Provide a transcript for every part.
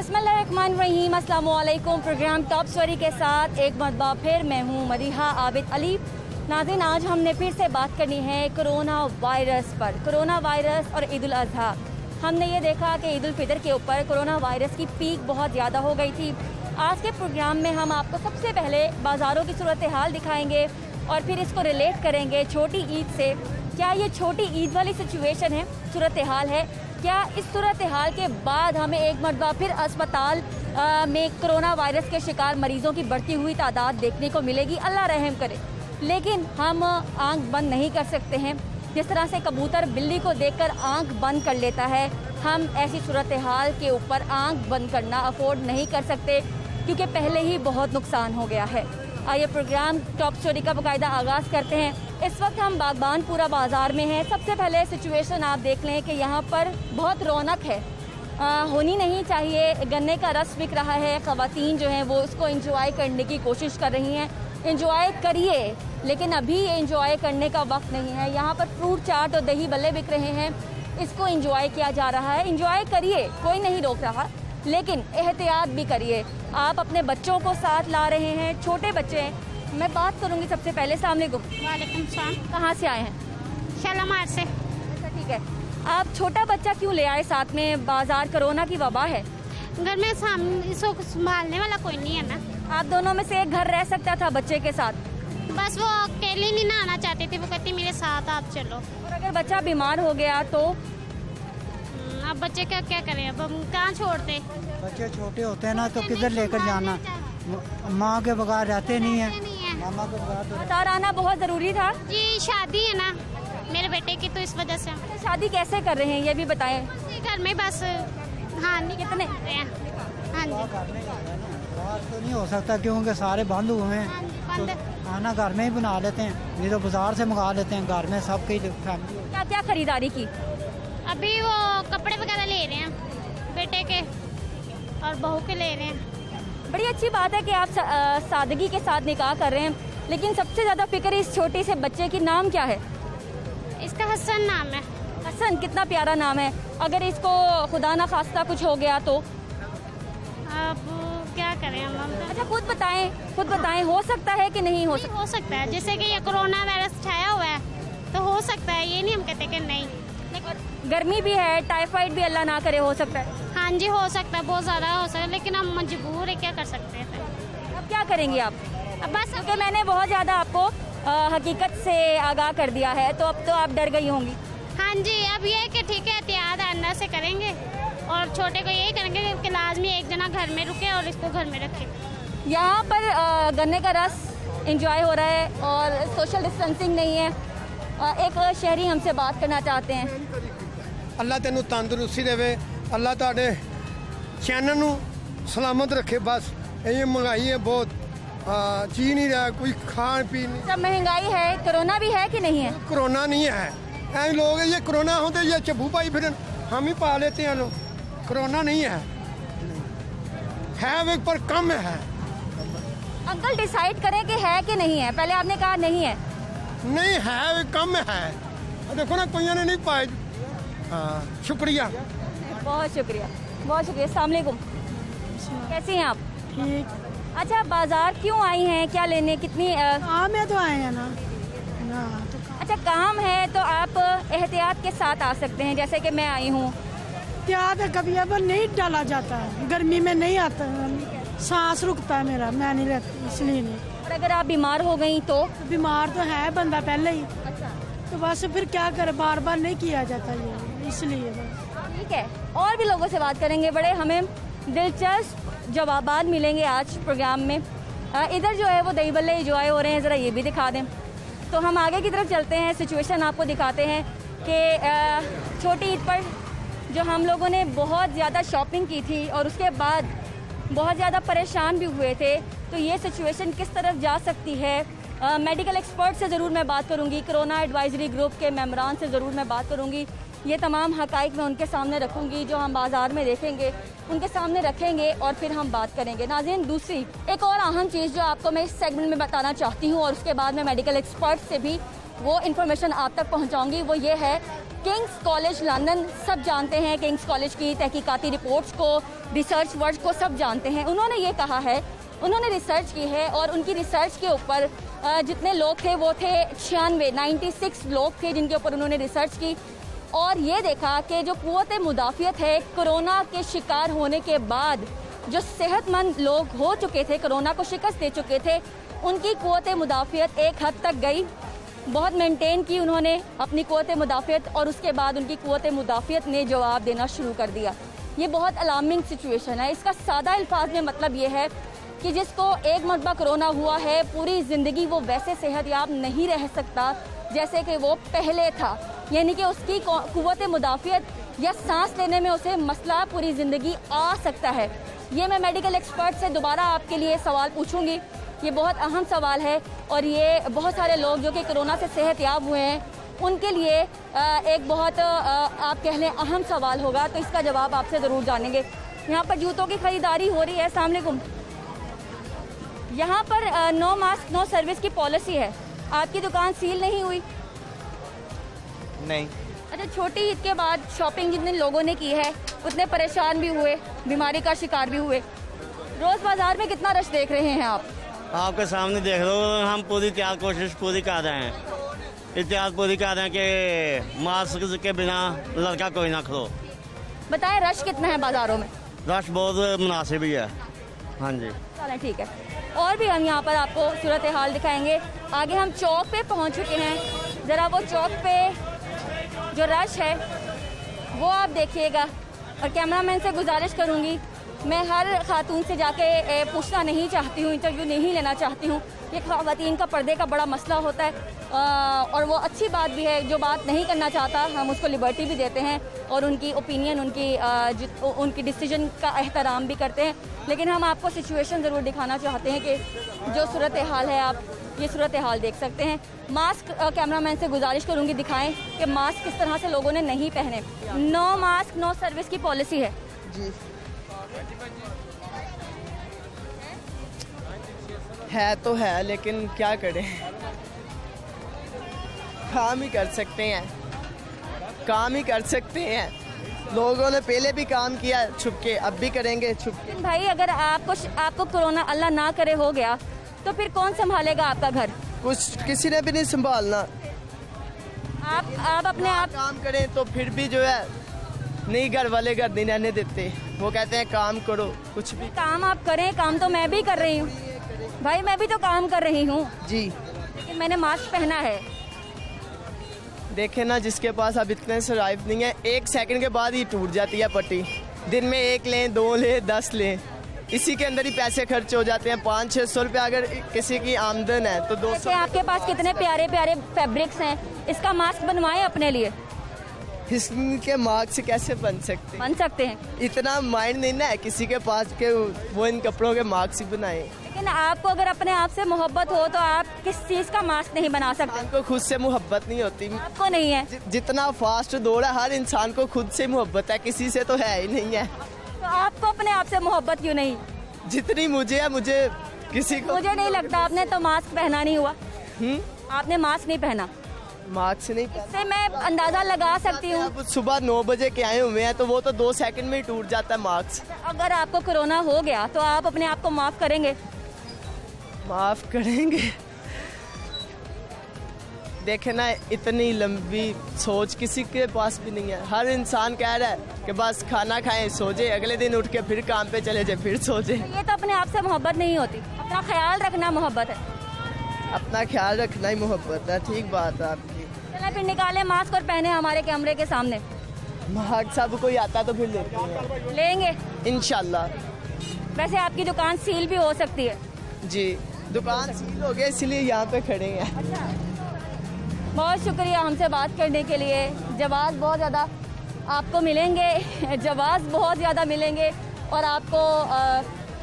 बिस्मिल्लाहिर्रहमानिर्रहीम, अस्सलाम वालेकुम। प्रोग्राम टॉप स्टोरी के साथ एक मरतबा फिर मैं हूँ मरीहा आबिद अली। नाज़रीन, आज हमने फिर से बात करनी है कोरोना वायरस पर। कोरोना वायरस और ईद उल अज़हा। हमने ये देखा कि ईद उल फितर के ऊपर कोरोना वायरस की पीक बहुत ज़्यादा हो गई थी। आज के प्रोग्राम में हम आपको सबसे पहले बाज़ारों की सूरत हाल दिखाएंगे और फिर इसको रिलेट करेंगे छोटी ईद से। क्या ये छोटी ईद वाली सिचुएशन है, सूरत हाल है? क्या इस सूरत हाल के बाद हमें एक मरतबा फिर अस्पताल में कोरोना वायरस के शिकार मरीजों की बढ़ती हुई तादाद देखने को मिलेगी? अल्लाह रहम करे। लेकिन हम आंख बंद नहीं कर सकते हैं। जिस तरह से कबूतर बिल्ली को देखकर आंख बंद कर लेता है, हम ऐसी सूरत हाल के ऊपर आंख बंद करना अफोर्ड नहीं कर सकते, क्योंकि पहले ही बहुत नुकसान हो गया है। आइए प्रोग्राम टॉप स्टोरी का बाकायदा आगाज़ करते हैं। इस वक्त हम बागबानपुरा बाज़ार में हैं। सबसे पहले सिचुएशन आप देख लें कि यहाँ पर बहुत रौनक है। होनी नहीं चाहिए। गन्ने का रस बिक रहा है। ख़वातीन जो हैं वो इसको एंजॉय करने की कोशिश कर रही हैं। एंजॉय करिए, लेकिन अभी ये एंजॉय करने का वक्त नहीं है। यहाँ पर फ्रूट चाट और दही बल्ले बिक रहे हैं, इसको एंजॉय किया जा रहा है। एंजॉय करिए, कोई नहीं रोक रहा, लेकिन एहतियात भी करिए। आप अपने बच्चों को साथ ला रहे हैं, छोटे बच्चे हैं। मैं बात करूंगी सबसे पहले। अस्सलाम वालेकुम। वालेकुम सलाम। कहाँ से आए हैं? शालामार से। अच्छा, ठीक है। आप छोटा बच्चा क्यों ले आए साथ में? बाजार कोरोना की वबा है, घर में इसको संभालने वाला कोई नहीं है ना। आप दोनों में से एक घर रह सकता था बच्चे के साथ। बस वो अकेले नहीं ना आना चाहती थी, वो कहती मेरे साथ आप चलो। और अगर बच्चा बीमार हो गया तो? अब बच्चे का क्या करें, अब हम कहाँ छोड़ते? बच्चे छोटे होते हैं ना तो किधर लेकर जाना, माँ के बगैर रहते नहीं है। मामा के बगैर तो बाजार आना बहुत ज़रूरी था। जी शादी है ना मेरे बेटे की, तो इस वजह से अच्छा, शादी कैसे कर रहे हैं ये भी बताएं। घर में बस हाँ नहीं कितने? हाँ जी बाहर तो नहीं हो सकता क्योंकि सारे बंद हुए हैं। तो खाना घर में ही बना लेते हैं, नहीं तो बाजार से मंगा लेते हैं। घर में सबकी फैमिली। क्या क्या खरीदारी की? अभी वो कपड़े वगैरह ले रहे हैं बेटे के और बहू के ले रहे हैं। बड़ी अच्छी बात है कि आप सादगी के साथ निकाह कर रहे हैं, लेकिन सबसे ज़्यादा फिक्र इस छोटे से बच्चे की। नाम क्या है इसका? हसन नाम है। हसन, कितना प्यारा नाम है। अगर इसको खुदा ना खास्ता कुछ हो गया तो? अब क्या करें हम? अच्छा, खुद बताएं, हो सकता है कि नहीं हो सकता? हो सकता है, जैसे कि ये कोरोना वायरस छाया हुआ है तो हो सकता है, ये नहीं हम कहते कि नहीं। गर्मी भी है, टाइफाइड भी अल्लाह ना करे हो सकता है। हाँ जी हो सकता है, बहुत ज़्यादा हो सकता है, लेकिन हम मजबूर है, क्या कर सकते हैं। अब क्या करेंगे आप? अब बस क्योंकि मैंने बहुत ज़्यादा आपको हकीकत से आगाह कर दिया है, तो अब तो आप डर गई होंगी। हाँ जी, अब ये कि ठीक है, एहतियात अंदर से करेंगे और छोटे को यही करेंगे कि लाजमी एक जना घर में रुके और इसको घर में रखें। यहाँ पर गन्ने का रस एंजॉय हो रहा है और सोशल डिस्टेंसिंग नहीं है। एक शहरी हमसे बात करना चाहते हैं। अल्लाह तेनू तंदुरुस्ती देवे, अल्लाह तुहाडे चैनल नू सलामत रखे। बस ये महंगाई है बहुत, जी नहीं रहा कोई, खान पीन नहीं। सब महंगाई है, कोरोना भी है कि नहीं है? कोरोना नहीं है, ऐसे लोग ये कोरोना होते ये चब्बू पाई फिर हम ही पा लेते हैं लोग। कोरोना नहीं है वे पर कम है। अंकल डिसाइड करें कि है कि नहीं है। पहले आपने कहा नहीं है। नहीं है, वे कम है। देखो ना, कोई ने नहीं पाए। हाँ, शुक्रिया। बहुत शुक्रिया, बहुत शुक्रिया। अस्सलाम वालेकुम। कैसी हैं आप? ठीक। अच्छा, बाजार क्यों आई हैं? क्या लेने? कितनी काम है तो आए हैं ना। तो अच्छा, काम है तो आप एहतियात के साथ आ सकते हैं, जैसे कि मैं आई हूँ। याद है कभी अब नहीं डाला जाता है, गर्मी में नहीं आता, सांस रुकता है मेरा, मैं नहीं रहती इसलिए नहीं। और अगर आप बीमार हो गई तो? बीमार तो है बंदा पहले ही, अच्छा, तो बस फिर क्या करे, बार बार नहीं किया जाता ये, इसलिए बस। ठीक है। और भी लोगों से बात करेंगे, बड़े हमें दिलचस्प जवाबात मिलेंगे आज प्रोग्राम में। इधर जो है वो दही बल्ले एंजॉय हो रहे हैं, ज़रा ये भी दिखा दें। तो हम आगे की तरफ चलते हैं, सिचुएशन आपको दिखाते हैं कि छोटी ईद पर जो हम लोगों ने बहुत ज़्यादा शॉपिंग की थी और उसके बाद बहुत ज़्यादा परेशान भी हुए थे, तो ये सिचुएशन किस तरफ जा सकती है। मेडिकल एक्सपर्ट से ज़रूर मैं बात करूँगी, कोरोना एडवाइजरी ग्रुप के मेंबरान से ज़रूर मैं बात करूँगी ये तमाम हकाइक मैं उनके सामने रखूंगी जो हम बाज़ार में देखेंगे, उनके सामने रखेंगे और फिर हम बात करेंगे। नाज़रीन, दूसरी एक और अहम चीज़ जो आपको मैं इस सेगमेंट में बताना चाहती हूँ और उसके बाद मैं मेडिकल एक्सपर्ट से भी वो इन्फॉर्मेशन आप तक पहुँचाऊँगी, वो ये है किंग्स कॉलेज लंदन, सब जानते हैं किंग्स कॉलेज की तहकीकाती रिपोर्ट्स को, रिसर्च वर्क को सब जानते हैं। उन्होंने ये कहा है, उन्होंने रिसर्च की है और उनकी रिसर्च के ऊपर जितने लोग थे वो थे 96 लोग थे जिनके ऊपर उन्होंने रिसर्च की और ये देखा कि जो क़ुव्वत मुदाफ़ियत है कोरोना के शिकार होने के बाद, जो सेहतमंद लोग हो चुके थे, कोरोना को शिकस्त दे चुके थे, उनकी क़ुव्वत मुदाफ़ियत एक हद तक गई, बहुत मेंटेन की उन्होंने अपनी क़ुव्वत मुदाफ़ियत और उसके बाद उनकी क़ुव्वत मुदाफ़ियत ने जवाब देना शुरू कर दिया। ये बहुत अलार्मिंग सिचुएशन है। इसका सादा अल्फाज में मतलब ये है कि जिसको एक मरतबा कोरोना हुआ है, पूरी ज़िंदगी वो वैसे सेहतयाब नहीं रह सकता जैसे कि वो पहले था, यानी कि उसकी क़ुव्वत मुदाफ़ियत या सांस लेने में उसे मसला पूरी ज़िंदगी आ सकता है। ये मैं मेडिकल एक्सपर्ट से दोबारा आपके लिए सवाल पूछूंगी, ये बहुत अहम सवाल है और ये बहुत सारे लोग जो कि कोरोना से सेहतयाब हुए हैं उनके लिए एक बहुत आप कह लें अहम सवाल होगा, तो इसका जवाब आपसे ज़रूर जानेंगे। यहाँ पर जूतों की ख़रीदारी हो रही है। अस्सलाम वालेकुम। यहाँ पर नो मास्क नो सर्विस की पॉलिसी है, आपकी दुकान सील नहीं हुई? नहीं। अच्छा, छोटी ईद के बाद शॉपिंग जितने लोगों ने की है उतने परेशान भी हुए, बीमारी का शिकार भी हुए। रोज़ बाज़ार में कितना रश देख रहे हैं आप? आपके सामने देख लो, हम पूरी कोशिश पूरी कर रहे हैं, एहतियात पूरी कर रहे हैं कि मास्क के बिना लड़का कोई ना खलो। बताएं रश कितना है बाज़ारों में? रश बहुत मुनासिब ही है। हाँ जी, चलें ठीक है। और भी हम यहाँ पर आपको सूरत हाल दिखाएंगे। आगे हम चौक पे पहुँच चुके हैं, ज़रा वो चौक पे जो रश है वो आप देखिएगा और कैमरामैन से गुजारिश करूँगी, मैं हर खातून से जाके पूछना नहीं चाहती हूँ, इंटरव्यू नहीं लेना चाहती हूँ। ये ख़वातीन का पर्दे का बड़ा मसला होता है और वो अच्छी बात भी है। जो बात नहीं करना चाहता हम उसको लिबर्टी भी देते हैं और उनकी ओपिनियन, उनकी डिसीजन का एहतराम भी करते हैं, लेकिन हम आपको सिचुएशन ज़रूर दिखाना चाहते हैं कि जो सूरत हाल है आप ये सूरत हाल देख सकते हैं। मास्क कैमरामैन से गुजारिश करूँगी दिखाएं कि मास्क किस तरह से लोगों ने नहीं पहने। नो मास्क नो सर्विस की पॉलिसी है जी, है तो है, लेकिन क्या करें, काम ही कर सकते हैं, काम ही कर सकते हैं। लोगों ने पहले भी काम किया छुप के, अब भी करेंगे छुप के। भाई अगर आपको कोरोना अल्लाह ना करे हो गया तो फिर कौन संभालेगा आपका घर? कुछ किसी ने भी नहीं संभालना। आप अपने आप काम करें तो फिर भी जो है नहीं, घर वाले घर नहीं रहने देते, वो कहते हैं काम करो। कुछ भी काम आप करें, काम तो मैं भी कर रही हूँ भाई, मैं भी तो काम कर रही हूँ जी, लेकिन मैंने मास्क पहना है। देखे ना, जिसके पास अब इतने सर्वाइव नहीं है, 1 सेकंड के बाद ही टूट जाती है पट्टी। दिन में 1 लें, 2 लें, 10 लें, इसी के अंदर ही पैसे खर्च हो जाते हैं। 500-600 रुपये अगर किसी की आमदन है तो 200। आपके पास कितने प्यारे प्यारे फैब्रिक्स हैं, इसका मास्क बनवाएं अपने लिए। इसके मार्क्स से कैसे बन सकते हैं? इतना माइंड नहीं ना है किसी के पास के वो इन कपड़ों के मार्क्स ही बनाए। लेकिन आपको अगर अपने आप से मोहब्बत हो तो आप किस चीज़ का मास्क नहीं बना सकते? इंसान को खुद से मोहब्बत नहीं होती। आपको नहीं है? जितना फास्ट दौड़ है, हर इंसान को खुद से मोहब्बत है, किसी से तो है ही नहीं है। तो आपको अपने आप से मोहब्बत क्यों नहीं? जितनी मुझे है, मुझे किसी को मुझे नहीं लगता। आपने तो मास्क पहना नहीं हुआ। आपने मास्क नहीं पहना, मार्क्स से नहीं, इससे मैं अंदाजा लगा सकती हूँ। अब सुबह 9 बजे के आए हुए हैं तो वो तो 2 सेकंड में ही टूट जाता है मार्क्स। अगर आपको कोरोना हो गया तो आप अपने आप को माफ करेंगे? माफ करेंगे। देखे ना, इतनी लंबी सोच किसी के पास भी नहीं है। हर इंसान कह रहा है कि बस खाना खाएं, सो जाए, अगले दिन उठ के फिर काम पे चले जाए, फिर सो जाए। ये तो अपने आप से मोहब्बत नहीं होती। अपना ख्याल रखना मोहब्बत है। अपना ख्याल रखना ही मोहब्बत है। ठीक बात है आपकी। चलें फिर निकालें मास्क और पहने हमारे कैमरे के सामने। मास्क सब कोई आता तो फिर लेते हैं, लेंगे इंशाल्लाह। वैसे आपकी दुकान सील भी हो सकती है। जी, दुकान सील हो गई, इसलिए यहाँ पे खड़े हैं। बहुत शुक्रिया हमसे बात करने के लिए। जवाब बहुत ज़्यादा आपको मिलेंगे, जवाब बहुत ज़्यादा मिलेंगे और आपको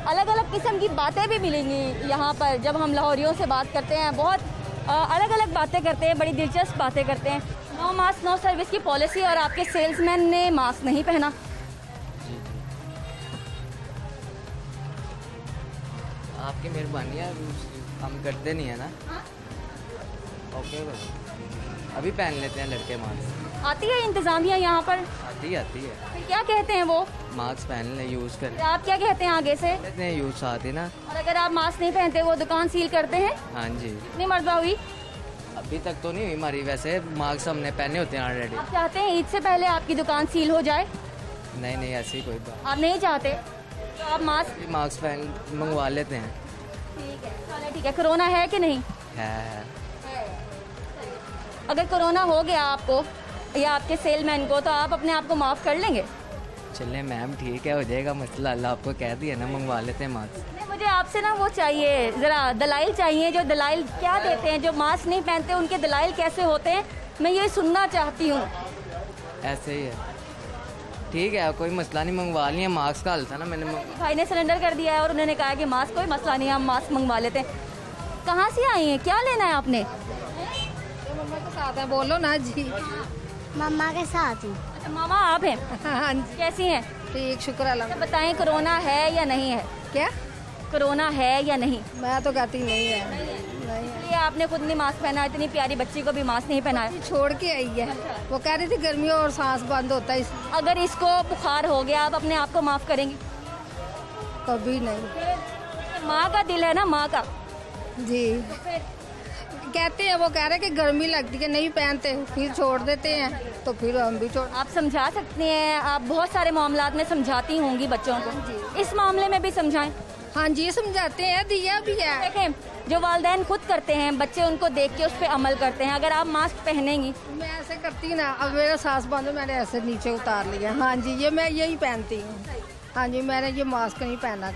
अलग अलग किस्म की बातें भी मिलेंगी यहाँ पर। जब हम लाहौरियों से बात करते हैं, बहुत अलग अलग बातें करते हैं, बड़ी दिलचस्प बातें करते हैं। नो मास्क नो सर्विस की पॉलिसी और आपके सेल्समैन ने मास्क नहीं पहना। आपकी मेहरबानी है, हम करते नहीं है ना। ओके बस अभी पहन लेते हैं लड़के मास्क। आती है इंतज़ामिया यहाँ पर? आती है। फिर क्या कहते हैं वो? मास्क पहन ले, यूज़ करें। आप क्या कहते हैं आगे से? कहते हैं यूज़ आती ना। और अगर आप मास्क नहीं पहनते वो दुकान सील करते हैं? हाँ जी। कितनी मरतबा हुई? अभी तक तो नहीं हुई हमारी, वैसे मास्क हमने पहने होते हैं ऑलरेडी। आप चाहते हैं ईद से पहले आपकी दुकान सील हो जाए? नहीं ऐसी कोई बात। आप नहीं चाहते तो आप मास्क मास्क पहन मंगवा लेते हैं। ठीक है, चलो ठीक है। कोरोना है कि नहीं? है। अगर कोरोना हो गया आपको या आपके सेलमैन को तो आप अपने आप को माफ़ कर लेंगे? चले मैम ठीक है, हो जाएगा मसला, अल्लाह आपको कह दिया ना, मंगवा लेते हैं मास्क। नहीं, मुझे आपसे ना वो चाहिए, ज़रा दलाइल चाहिए। जो दलाइल क्या देते हैं, जो मास्क नहीं पहनते उनके दलाइल कैसे होते हैं, मैं ये सुनना चाहती हूँ। ऐसे ही है, ठीक है कोई मसला नहीं, मंगवा लिया। मास्क का हल था ना, मैंने भाई ने सरेंडर कर दिया है और उन्होंने कहा कि मास्क कोई मसला नहीं है, हम मास्क मंगवा लेते हैं। कहाँ से आई हैं, क्या लेना है आपने? मम्मा के साथ है, बोलो ना जी। मम्मा के साथ हूँ। अच्छा, मामा आप हैं? हाँ जी, कैसी हैं? ठीक, शुक्र अल्लाह। तो बताएं कोरोना है या नहीं है? क्या? कोरोना है या नहीं? मैं तो कहती नहीं है, नहीं ये आपने खुद नहीं मास्क पहना, इतनी प्यारी बच्ची को भी मास्क नहीं पहनाया। छोड़ के आई है, वो कह रही थी गर्मी और सांस बंद होता है अगर इसको बुखार हो गया आप अपने आप को माफ़ करेंगी? कभी नहीं। माँ का दिल है ना, माँ का। जी कहते हैं, वो कह रहे कि गर्मी लगती है नहीं पहनते, फिर छोड़ देते हैं, तो फिर हम भी छोड़। आप समझा सकती हैं, आप बहुत सारे मामलात में समझाती होंगी बच्चों को, इस मामले में भी समझाएं। हाँ जी समझाते हैं, दिया भी है। देखें, जो वालिदैन खुद करते हैं, बच्चे उनको देख के उस पर अमल करते हैं। अगर आप मास्क पहनेंगी, मैं ऐसे करती ना, अब मेरा सांस बंद, मैंने ऐसे नीचे उतार लिया। हाँ जी, ये मैं यही पहनती हूँ। हाँ जी, मैंने ये मास्क नहीं पहना।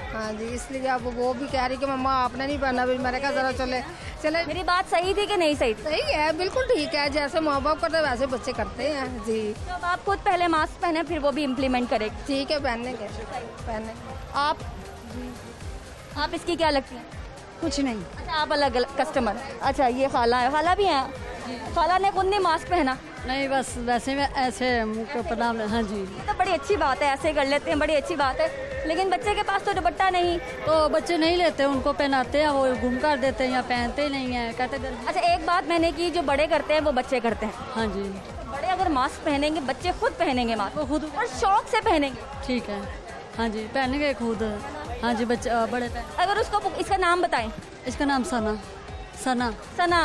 हाँ जी, इसलिए अब वो भी कह रही कि मम्मा आपने नहीं पहना, भी मैंने कहा जरा चले। मेरी बात सही थी कि नहीं सही थी? सही है, बिल्कुल ठीक है, जैसे माँ बाप करते वैसे बच्चे करते हैं जी। तो अब आप खुद पहले मास्क पहने, फिर वो भी इम्प्लीमेंट करेगी। ठीक है, पहनेंगे। आप इसकी क्या लगती है? कुछ नहीं। अच्छा, आप अलग अलग कस्टमर। अच्छा, ये खाला है, खाला भी हैं? खाला ने खुद नहीं मास्क पहना? नहीं, बस वैसे में ऐसे प्रणाम। हाँ जी, ये तो बड़ी अच्छी बात है, ऐसे कर लेते हैं, बड़ी अच्छी बात है। लेकिन बच्चे के पास तो दुपट्टा नहीं, तो बच्चे नहीं लेते, उनको पहनाते हैं, वो गुम कर देते हैं या पहनते ही नहीं है, कहते गर्मी। अच्छा, एक बात मैंने की, जो बड़े करते हैं वो बच्चे करते हैं। हाँ जी, बड़े अगर मास्क पहनेंगे, बच्चे खुद पहनेंगे मास्क, वो खुद और शौक से पहनेंगे। ठीक है। हाँ जी, पहनेंगे खुद। हाँ जी, बच्चे बड़े अगर उसको, इसका नाम बताएं। इसका नाम सना।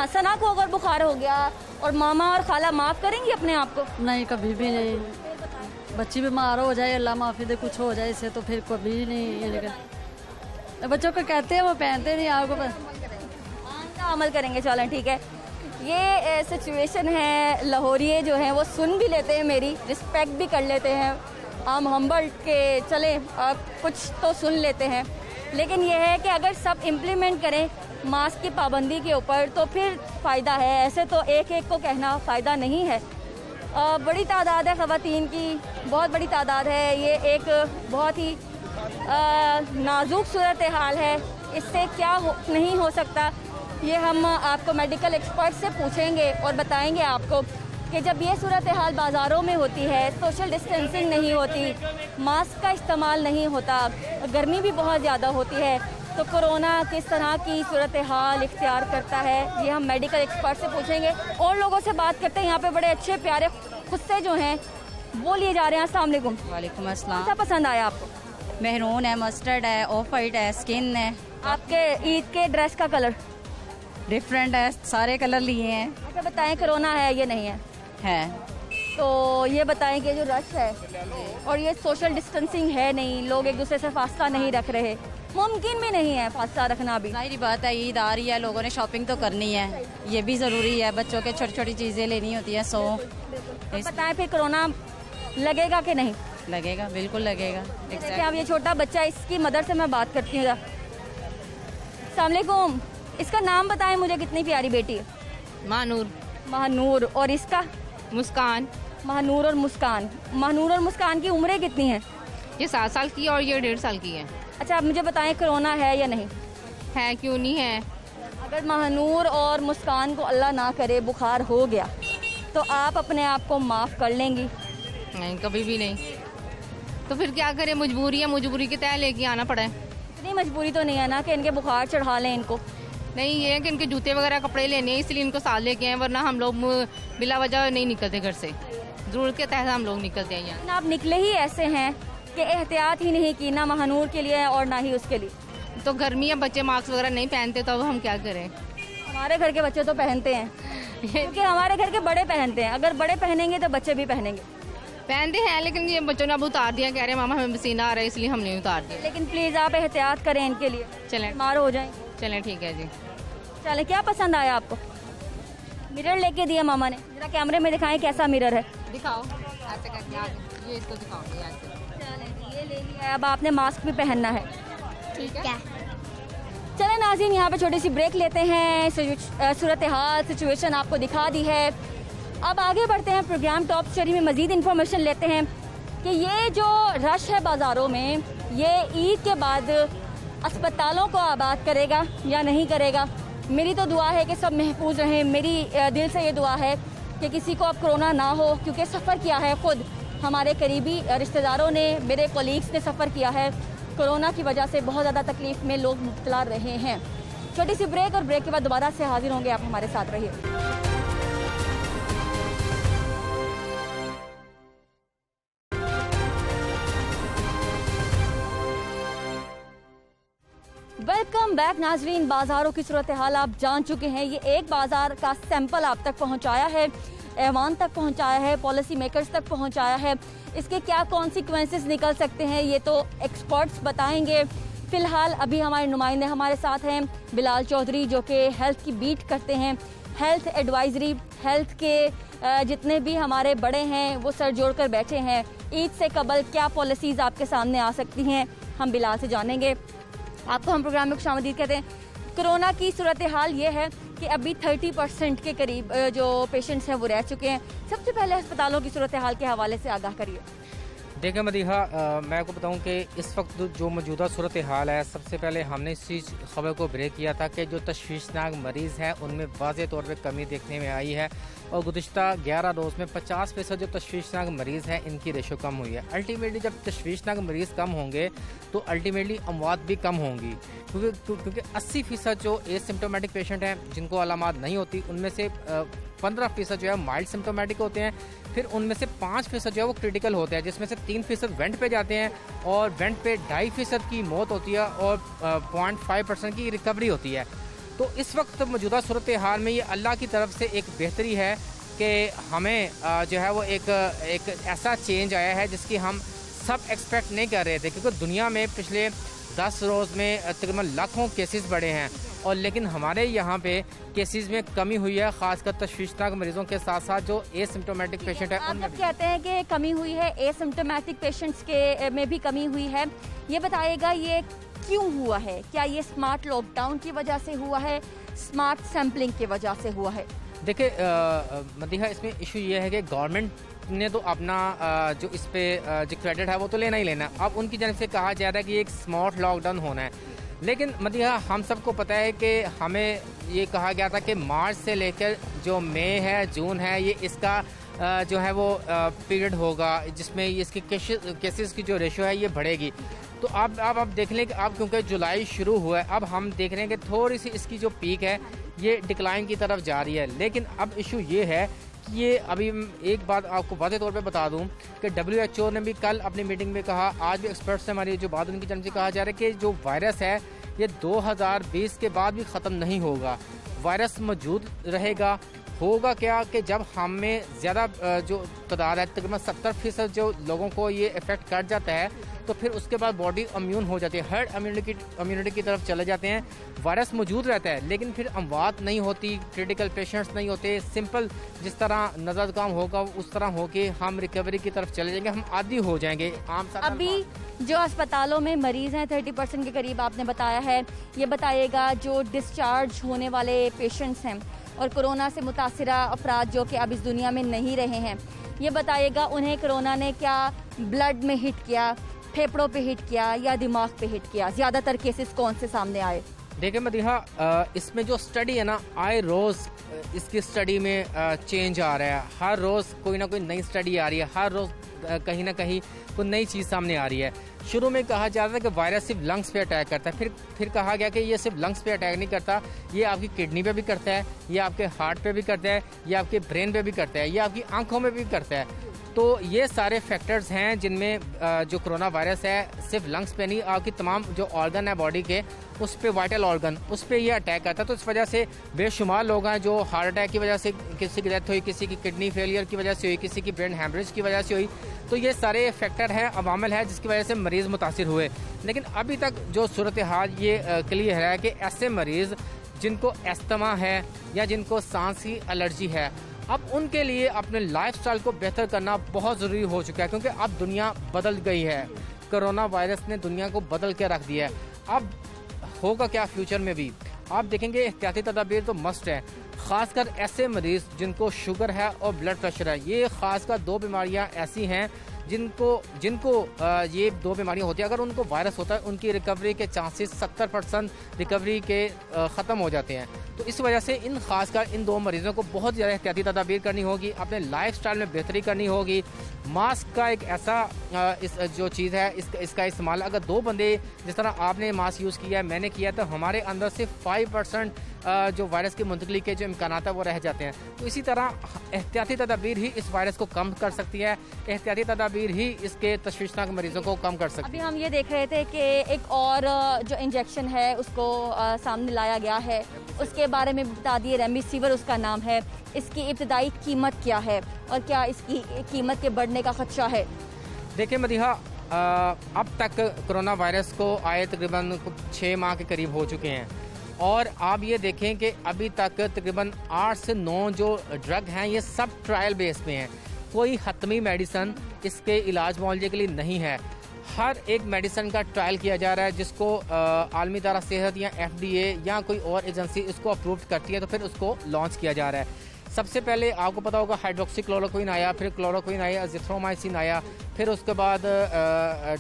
सना को अगर बुखार हो गया और मामा और खाला माफ करेंगी अपने आप को? नहीं, कभी भी नहीं। बच्ची बीमार हो जाए, अल्लाह माफी दे, कुछ हो जाए इससे, तो फिर कभी नहीं। ये लेकिन बच्चों को कहते हैं, वो पहनते नहीं। आपको अमल करेंगे, चलें ठीक है। ये सिचुएशन है, लाहौरिये जो हैं वो सुन भी लेते हैं, मेरी रिस्पेक्ट भी कर लेते हैं। हम हम्बल के चले, कुछ तो सुन लेते हैं, लेकिन ये है कि अगर सब इम्प्लीमेंट करें मास्क की पाबंदी के ऊपर तो फिर फ़ायदा है। ऐसे तो एक को कहना फ़ायदा नहीं है। बड़ी तादाद है ख़वातीन की, बहुत बड़ी तादाद है। ये एक बहुत ही नाजुक सूरत हाल है। इससे क्या नहीं हो सकता, ये हम आपको मेडिकल एक्सपर्ट से पूछेंगे और बताएंगे आपको कि जब ये सूरत हाल बाज़ारों में होती है, सोशल डिस्टेंसिंग नहीं होती, मास्क का इस्तेमाल नहीं होता, गर्मी भी बहुत ज़्यादा होती है, तो कोरोना किस तरह की सूरत हाल इख्तियार करता है, ये हम मेडिकल एक्सपर्ट से पूछेंगे। और लोगों से बात करते हैं, यहाँ पे बड़े अच्छे प्यारे खुस्से जो हैं वो लिए जा रहे हैं। अस्सलाम वालेकुम। वालेकुम अस्सलाम। क्या पसंद आया आपको? मेहरून है, मस्टर्ड है, ऑफ वाइट है, स्किन है। आपके ईद के ड्रेस का कलर डिफरेंट है, सारे कलर लिए हैं। अच्छा, बताएं कोरोना है या नहीं है? है। तो ये बताएं कि जो रश है और ये सोशल डिस्टेंसिंग है नहीं, लोग एक दूसरे से फासला नहीं रख रहे, मुमकिन भी नहीं है फासला रखना भी। जाहिर बात है, ईद आ रही है, लोगों ने शॉपिंग तो करनी है, ये भी ज़रूरी है, बच्चों के छोटी छोटी चीज़ें लेनी होती हैं। बताएं फिर कोरोना लगेगा कि नहीं? लगेगा, बिल्कुल लगेगा। देखिए, अब ये छोटा बच्चा, इसकी मदर से मैं बात करती हूँ। अस्सलाम वालेकुम। इसका नाम बताएं मुझे, कितनी प्यारी बेटी है? महानूर। और इसका? मुस्कान। महानूर और मुस्कान। महानूर और मुस्कान की उम्रें कितनी हैं? ये 7 साल की और ये 1.5 साल की है। अच्छा, आप मुझे बताएं कोरोना है या नहीं? है, क्यों नहीं है। अगर महानूर और मुस्कान को अल्लाह ना करे बुखार हो गया तो आप अपने आप को माफ़ कर लेंगी? नहीं, कभी भी नहीं। तो फिर क्या करें, मजबूरी है, मजबूरी के तहत लेके आना पड़ा है। इतनी मजबूरी तो नहीं है ना कि इनके बुखार चढ़ा लें इनको? नहीं, ये है कि इनके जूते वगैरह कपड़े लेने हैं, इसलिए इनको साथ लेके आए, वरना हम लोग बिला वजह नहीं निकलते घर से। ज़रूरत के तहत हम लोग निकलते हैं यहाँ। आप निकले ही ऐसे हैं कि एहतियात ही नहीं की, ना महानूर के लिए और ना ही उसके लिए। तो गर्मी है, बच्चे मास्क वगैरह नहीं पहनते, तो अब हम क्या करें। हमारे घर के बच्चे तो पहनते हैं, क्योंकि हमारे घर के बड़े पहनते हैं। अगर बड़े पहनेंगे तो बच्चे भी पहनेंगे। पहनते हैं, लेकिन ये बच्चों ने अब उतार दिया, कह रहे हैं मामा हमें पसीना आ रहा है, इसलिए हमने उतार दिया। लेकिन प्लीज़ आप एहतियात करें इनके लिए, चलें, बीमार हो जाएंगे। चलें, ठीक है जी। चलें, क्या पसंद आया आपको? मिरर लेके दिया मामा ने, जरा कैमरे में दिखाएं कैसा मिरर है। दिखाओ, ऐसे करके ये इसको दिखाओ। चलें, ये ले लिया, अब आपने मास्क भी पहनना है। ठीक है। चलें नाज़रीन, यहाँ पे छोटी सी ब्रेक लेते हैं। सूरत हाल सिचुएशन आपको दिखा दी है। अब आगे बढ़ते हैं प्रोग्राम टॉप स्टोरी में, मज़ीद इन्फॉर्मेशन लेते हैं कि ये जो रश है बाज़ारों में, ये ईद के बाद अस्पतालों को आबाद करेगा या नहीं करेगा। मेरी तो दुआ है कि सब महफूज रहें। मेरी दिल से ये दुआ है कि किसी को अब कोरोना ना हो, क्योंकि सफ़र किया है खुद हमारे करीबी रिश्तेदारों ने, मेरे कोलीग्स ने सफ़र किया है। कोरोना की वजह से बहुत ज़्यादा तकलीफ़ में लोग मुब्तला रहे हैं। छोटी सी ब्रेक, और ब्रेक के बाद दोबारा से हाजिर होंगे। आप हमारे साथ रहिए। वेलकम बैक नाजरीन। बाज़ारों की सूरत हाल आप जान चुके हैं। ये एक बाज़ार का सैंपल आप तक पहुंचाया है, ऐवान तक पहुंचाया है, पॉलिसी मेकर्स तक पहुंचाया है। इसके क्या कॉन्सिक्वेंसेस निकल सकते हैं ये तो एक्सपर्ट्स बताएंगे। फ़िलहाल अभी हमारे नुमाइंदे हमारे साथ हैं, बिलाल चौधरी जो कि हेल्थ की बीट करते हैं, हेल्थ एडवाइजरी, हेल्थ के जितने भी हमारे बड़े हैं वो सर जोड़ कर बैठे हैं। ईद से कबल क्या पॉलिसीज़ आपके सामने आ सकती हैं, हम बिलाल से जानेंगे। आपको हम प्रोग्राम में खुशामदीद कहते हैं। कोरोना की सूरत हाल ये है कि अभी 30% के करीब जो पेशेंट्स हैं वो रह चुके हैं। सबसे पहले अस्पतालों की सूरत हाल के हवाले से आगाह करिए। देखिए मदीहा, मैं आपको बताऊं कि इस वक्त जो मौजूदा सूरत हाल है, सबसे पहले हमने इसी खबर को ब्रेक किया था कि जो तशवीशनाक मरीज़ हैं उनमें वाज़े तौर पर कमी देखने में आई है, और गुज़िश्ता 11 रोज़ में 50% जो तशवीशनाक मरीज़ हैं इनकी रेशो कम हुई है। अल्टीमेटली जब तशवीशनाक मरीज़ कम होंगे तो अल्टीमेटली अमवात भी कम होंगी, क्योंकि 80% जो एसिम्प्टोमेटिक पेशेंट हैं जिनको अलामात नहीं होती, उनमें से 15% जो है माइल्ड सिम्प्टोमेटिक होते हैं, फिर उनमें से 5% जो है वो क्रिटिकल होते हैं, जिसमें से 3% वेंट पे जाते हैं, और वेंट पे 2.5% की मौत होती है, और 0.5% की रिकवरी होती है। तो इस वक्त मौजूदा सूरत हाल में ये अल्लाह की तरफ से एक बेहतरी है कि हमें जो है वो एक ऐसा चेंज आया है जिसकी हम सब एक्सपेक्ट नहीं कर रहे थे, क्योंकि दुनिया में पिछले 10 रोज़ में तकरीबन लाखों केसेस बढ़े हैं, और लेकिन हमारे यहाँ पे केसेस में कमी हुई है, खासकर तशवीशनाक मरीजों के साथ साथ जो एसिम्प्टोमेटिक पेशेंट है। आप जब कहते हैं कि कमी हुई है, एसिम्प्टोमेटिक पेशेंट्स के में भी कमी हुई है, ये बताइएगा ये क्यों हुआ है? क्या ये स्मार्ट लॉकडाउन की वजह से हुआ है, स्मार्ट सैम्पलिंग की वजह से हुआ है? देखिए मदीहा, इसमें इशू ये है कि गवर्नमेंट ने तो अपना जो इस पे जो क्रेडिट है वो तो लेना ही लेना। अब उनकी जानब से कहा जा रहा है कि एक स्मार्ट लॉकडाउन होना है, लेकिन मदीहा हम सबको पता है कि हमें ये कहा गया था कि मार्च से लेकर जो मई है, जून है, ये इसका जो है वो पीरियड होगा जिसमें इसकी केसेस की जो रेशो है ये बढ़ेगी। तो अब देख लें कि अब क्योंकि जुलाई शुरू हुआ है, अब हम देख रहे हैं कि थोड़ी सी इसकी जो पीक है ये डिक्लाइन की तरफ जा रही है। लेकिन अब इशू ये है कि ये अभी एक बात आपको वाज़े तौर पे बता दूं कि WHO ने भी कल अपनी मीटिंग में कहा, आज भी एक्सपर्ट्स से हमारी जो बात उनकी जानब से कहा जा रहा है कि जो वायरस है ये 2020 के बाद भी ख़त्म नहीं होगा, वायरस मौजूद रहेगा। होगा क्या कि जब हम में ज़्यादा जो तादाद है, तकरीबन 70% जो लोगों को ये इफ़ेक्ट कर जाता है, तो फिर उसके बाद बॉडी इम्यून हो जाती है, हर्ड इम्यूनिटी की तरफ चले जाते हैं। वायरस मौजूद रहता है लेकिन फिर अमवात नहीं होती, क्रिटिकल पेशेंट्स नहीं होते, सिंपल जिस तरह नज़र जुकाम होगा उस तरह होके हम रिकवरी की तरफ चले जाएंगे, हम आदी हो जाएंगे। आम अभी जो अस्पतालों में मरीज़ हैं 30% के करीब आपने बताया है, ये बताइएगा जो डिस्चार्ज होने वाले पेशेंट्स हैं और कोरोना से मुतासिरा अफराद जो कि अब इस दुनिया में नहीं रहे हैं, ये बताइएगा उन्हें कोरोना ने क्या ब्लड में हिट किया, फेफड़ों पे हिट किया या दिमाग पे हिट किया? ज़्यादातर केसेस कौन से सामने आए? देखिए मदीहा, इसमें जो स्टडी है ना, आए रोज़ इसकी स्टडी में चेंज आ रहा है। हर रोज़ कोई ना कोई नई स्टडी आ रही है, हर रोज़ कहीं ना कहीं कोई नई चीज़ सामने आ रही है। शुरू में कहा जाता था कि वायरस सिर्फ लंग्स पे अटैक करता है, फिर कहा गया कि ये सिर्फ लंग्स पे अटैक नहीं करता, ये आपकी किडनी पे भी करता है, ये आपके हार्ट पे भी करता है, ये आपके ब्रेन पे भी करता है, ये आपकी आंखों में भी करता है। तो ये सारे फैक्टर्स हैं जिनमें जो कोरोना वायरस है सिर्फ लंग्स पे नहीं, आपकी तमाम जो ऑर्गन है बॉडी के, उस पे वाइटल ऑर्गन, उस पे ये अटैक करता है। तो इस वजह से बेशुमार लोग हैं जो हार्ट अटैक की वजह से किसी की डेथ हुई, किसी की किडनी फेलियर की वजह से हुई, किसी की ब्रेन हैमरेज की वजह से हुई। तो ये सारे फैक्टर हैं, अवामिल है जिसकी वजह से मरीज़ मुतासिर हुए। लेकिन अभी तक जो सूरत हाल ये क्लियर है कि ऐसे मरीज़ जिनको एस्थमा है या जिनको सांस की एलर्जी है, अब उनके लिए अपने लाइफस्टाइल को बेहतर करना बहुत ज़रूरी हो चुका है, क्योंकि अब दुनिया बदल गई है। कोरोना वायरस ने दुनिया को बदल के रख दिया है। अब होगा क्या फ्यूचर में भी आप देखेंगे, एहतियाती तदाबीर तो मस्ट है, ख़ासकर ऐसे मरीज़ जिनको शुगर है और ब्लड प्रेशर है। ये ख़ासकर दो बीमारियां ऐसी हैं जिनको ये दो बीमारियां होती हैं। अगर उनको वायरस होता है, उनकी रिकवरी के चांसेस 70% रिकवरी के ख़त्म हो जाते हैं। तो इस वजह से ख़ासकर इन दो मरीज़ों को बहुत ज़्यादा एहतियाती तदाबीर करनी होगी, अपने लाइफ स्टाइल में बेहतरी करनी होगी। मास्क का एक ऐसा जो चीज़ है, इसका इस्तेमाल अगर दो बंदे, जिस तरह आपने मास्क यूज़ किया है, मैंने किया, तो हमारे अंदर सिर्फ 5% जो वायरस की मुंतकली के जो इम्कानात है वो रह जाते हैं। तो इसी तरह एहतियाती तदाबीर ही इस वायरस को कम कर सकती है, एहतियाती तदाबीर ही इसके तशवीशनाक मरीजों को कम कर सकती है। अभी हम ये देख रहे थे कि एक और जो इंजेक्शन है उसको सामने लाया गया है, उसके बारे में बता दिए। रेमडेसिविर उसका नाम है। इसकी इब्तदाई कीमत क्या है और क्या इसकी कीमत के बढ़ने का खदशा है? देखिए मदीहा, अब तक कोरोना वायरस को आए तकरीबन 6 माह के करीब हो चुके हैं, और आप ये देखें कि अभी तक तकरीबन 8 से 9 जो ड्रग हैं ये सब ट्रायल बेस पे हैं। कोई हतमी मेडिसन इसके इलाज मुआवजे के लिए नहीं है। हर एक मेडिसन का ट्रायल किया जा रहा है जिसको आलमी इदारा सेहत या FDA या कोई और एजेंसी इसको अप्रूव करती है, तो फिर उसको लॉन्च किया जा रहा है। सबसे पहले आपको पता होगा हाइड्रोक्सीक्लोरोक्विन आया, फिर क्लोरोक्विन आया, एजिथ्रोमाइसिन आया, फिर उसके बाद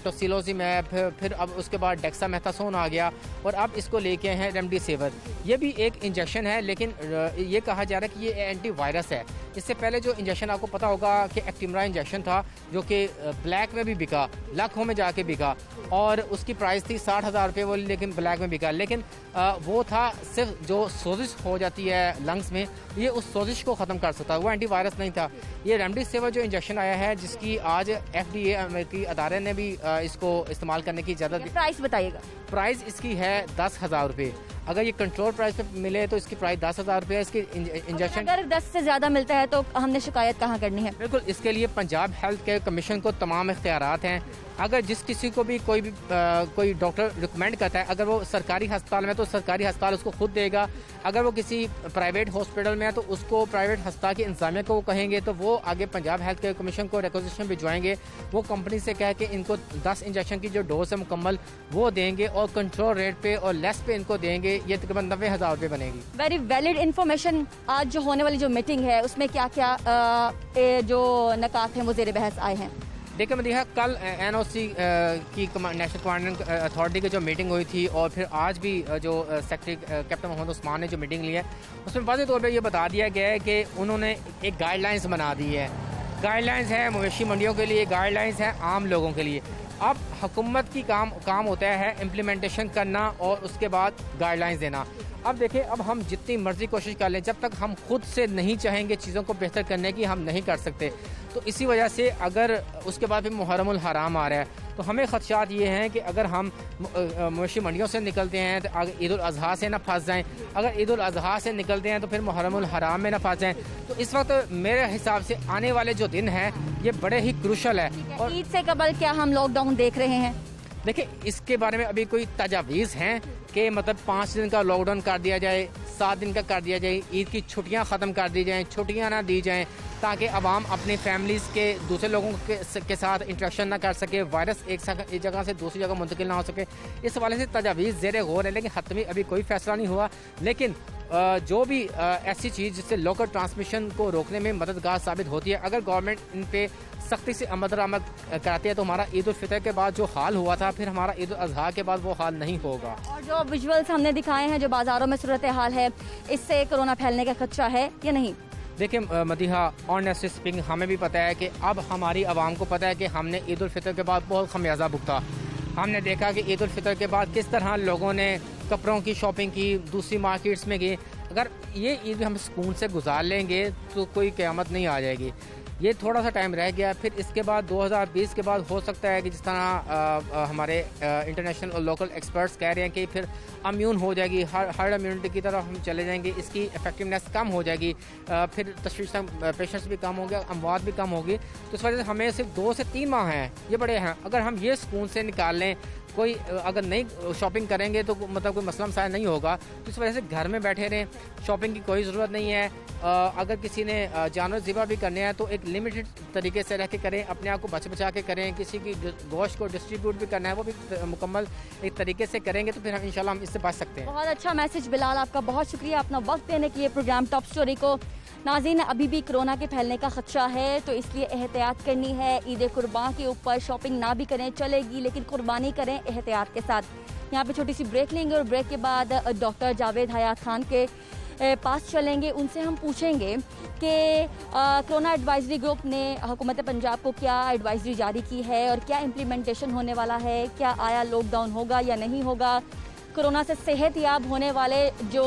टोसिलोजिमैब, फिर अब उसके बाद डेक्सामेथासोन आ गया, और अब इसको लेके हैं रेमडेसिविर। ये भी एक इंजेक्शन है, लेकिन ये कहा जा रहा है कि ये एंटीवायरस है। इससे पहले जो इंजेक्शन आपको पता होगा कि एक्टिमरा इंजेक्शन था, जो कि ब्लैक में भी बिका, लाखों में जाके बिका, और उसकी प्राइस थी 60,000 रुपये वो, लेकिन ब्लैक में बिका। लेकिन वो था सिर्फ जो सोजिश हो जाती है लंग्स में, ये उस सोजिश को ख़त्म कर सकता है, वो एंटीवायरस नहीं था। ये रेमडेसिविर जो इंजेक्शन आया है, जिसकी आज FDA अमेरिकी अदारे ने भी इसको इस्तेमाल करने की इजाज़त दी। प्राइस बताइएगा। प्राइस इसकी है 10,000 रुपये। अगर ये कंट्रोल प्राइस पे मिले तो इसकी प्राइस 10,000 रुपये है। इसकी इंजेक्शन अगर 10 से ज़्यादा मिलता है तो हमने शिकायत कहाँ करनी है? बिल्कुल, इसके लिए पंजाब हेल्थ केयर कमीशन को तमाम इख्तियारात हैं। अगर जिस किसी को भी कोई डॉक्टर रिकमेंड करता है, अगर वो सरकारी अस्पताल में तो सरकारी अस्पताल उसको खुद देगा, अगर वो किसी प्राइवेट हॉस्पिटल में है तो उसको प्राइवेट अस्पताल की इंतजामिया को कहेंगे, तो वो आगे पंजाब हेल्थ केयर कमीशन को रिक्वेजिशन भिजवाएंगे। वो कंपनी से कह के इनको 10 इंजेक्शन की जो डोज है मुकम्मल वो देंगे, और कंट्रोल रेट पे और लेस पे इनको देंगे। ये तकरीबन 90,000 रुपये बनेगी। Very valid information. आज जो होने वाली जो मीटिंग है उसमें क्या क्या जो नकात हैं वो ज़ेर बहस आए हैं? देखिए मदीहा, कल NOC की नेशनल कमांडिंग अथॉरिटी की जो मीटिंग हुई थी, और फिर आज भी जो सेक्रेटरी कैप्टन मोहम्मद उस्मान ने जो मीटिंग ली है, उसमें वाज़ेह तौर पे ये बता दिया गया है कि उन्होंने एक गाइडलाइंस बना दी है। गाइडलाइंस है मवेशी मंडियों के लिए, गाइडलाइंस है आम लोगों के लिए। अब हुकूमत की काम होता है इम्प्लीमेंटेशन करना और उसके बाद गाइडलाइंस देना। अब देखिए, अब हम जितनी मर्जी कोशिश कर लें, जब तक हम खुद से नहीं चाहेंगे चीज़ों को बेहतर करने की, हम नहीं कर सकते। तो इसी वजह से अगर उसके बाद फिर मुहर्रमुल हराम आ रहा है, तो हमें खदशात ये हैं कि अगर हम मवेशी मंडियों से निकलते हैं तो अगर ईद उल अज़हा से ना फंस जाएँ, अगर ईद उल अज़हा से निकलते हैं तो फिर मुहर्रमुल हराम में ना फंस जाएँ। तो इस वक्त मेरे हिसाब से आने वाले जो दिन हैं ये बड़े ही क्रूशल है। और ईद से कबल क्या हम लॉकडाउन देख रहे हैं? देखिए, इसके बारे में अभी कोई तजावीज़ हैं कि मतलब 5 दिन का लॉकडाउन कर दिया जाए, 7 दिन का कर दिया जाए, ईद की छुट्टियां ख़त्म कर दी जाएं, छुट्टियां ना दी जाएं, ताकि आवाम अपने फैमिलीज़ के दूसरे लोगों के साथ इंटरेक्शन ना कर सके, वायरस एक जगह से दूसरी जगह मुंतकिल ना हो सके। इस हवाले से तजावीज़ ज़ेर गौर है, लेकिन हतमी अभी कोई फैसला नहीं हुआ। लेकिन जो भी ऐसी चीज़ जिससे लोकल ट्रांसमिशन को रोकने में मददगार साबित होती है, अगर गवर्नमेंट इन पे सख्ती से अमल दरामद कराती है तो हमारा ईद उल फितर के बाद जो हाल हुआ था, फिर हमारा ईद उल अजहा के बाद वो हाल नहीं होगा। और जो विजुअल्स हमने दिखाए हैं, जो बाज़ारों में सूरत हाल है, इससे कोरोना फैलने का खतरा है या नहीं? देखिए मदीहा, ऑनेस्टली स्पीकिंग हमें भी पता है कि अब हमारी आवाम को पता है कि हमने ईद उल फितर के बाद बहुत खमियाजा भुगता। हमने देखा कि ईद उल फितर के बाद किस तरह लोगों ने कपड़ों की शॉपिंग की, दूसरी मार्केट्स में गए। अगर ये ईद हम सुकून से गुजार लेंगे तो कोई क़यामत नहीं आ जाएगी। ये थोड़ा सा टाइम रह गया, फिर इसके बाद 2020 के बाद हो सकता है कि जिस तरह हमारे इंटरनेशनल और लोकल एक्सपर्ट्स कह रहे हैं कि फिर इम्यून हो जाएगी, हर्ड इम्यूनिटी की तरफ हम चले जाएंगे, इसकी इफेक्टिवनेस कम हो जाएगी, फिर तशवीश पेशेंट्स भी कम होंगे, अमवात भी कम होगी। तो इस वजह से हमें सिर्फ 2 से 3 माह हैं, ये बड़े हैं। अगर हम ये सुकून से निकाल लें, कोई अगर नहीं शॉपिंग करेंगे तो मतलब कोई मसला मसाइल नहीं होगा। तो इस वजह से घर में बैठे रहें, शॉपिंग की कोई ज़रूरत नहीं है। अगर किसी ने जानवर ज़िबा भी करने हैं तो एक लिमिटेड तरीके से रह के करें, अपने आप को बचा के करें। किसी की गोश्त को डिस्ट्रीब्यूट भी करना है वो भी मुकम्मल एक तरीके से करेंगे तो फिर हम इंशाल्लाह हम इससे बच सकते हैं। बहुत अच्छा मैसेज बिलाल, आपका बहुत शुक्रिया अपना वक्त देने के लिए प्रोग्राम टॉप स्टोरी को। नाज़रीन, अभी भी कोरोना के फैलने का खदशा है, तो इसलिए एहतियात करनी है। ईद कुर्बान के ऊपर शॉपिंग ना भी करें चलेगी, लेकिन कुर्बानी करें एहतियात के साथ। यहाँ पे छोटी सी ब्रेक लेंगे और ब्रेक के बाद डॉक्टर जावेद हयात खान के पास चलेंगे। उनसे हम पूछेंगे कि कोरोना एडवाइजरी ग्रुप ने हुकूमत पंजाब को क्या एडवाइजरी जारी की है और क्या इम्प्लीमेंटेशन होने वाला है, क्या आया लॉकडाउन होगा या नहीं होगा, कोरोना से सेहतयाब होने वाले जो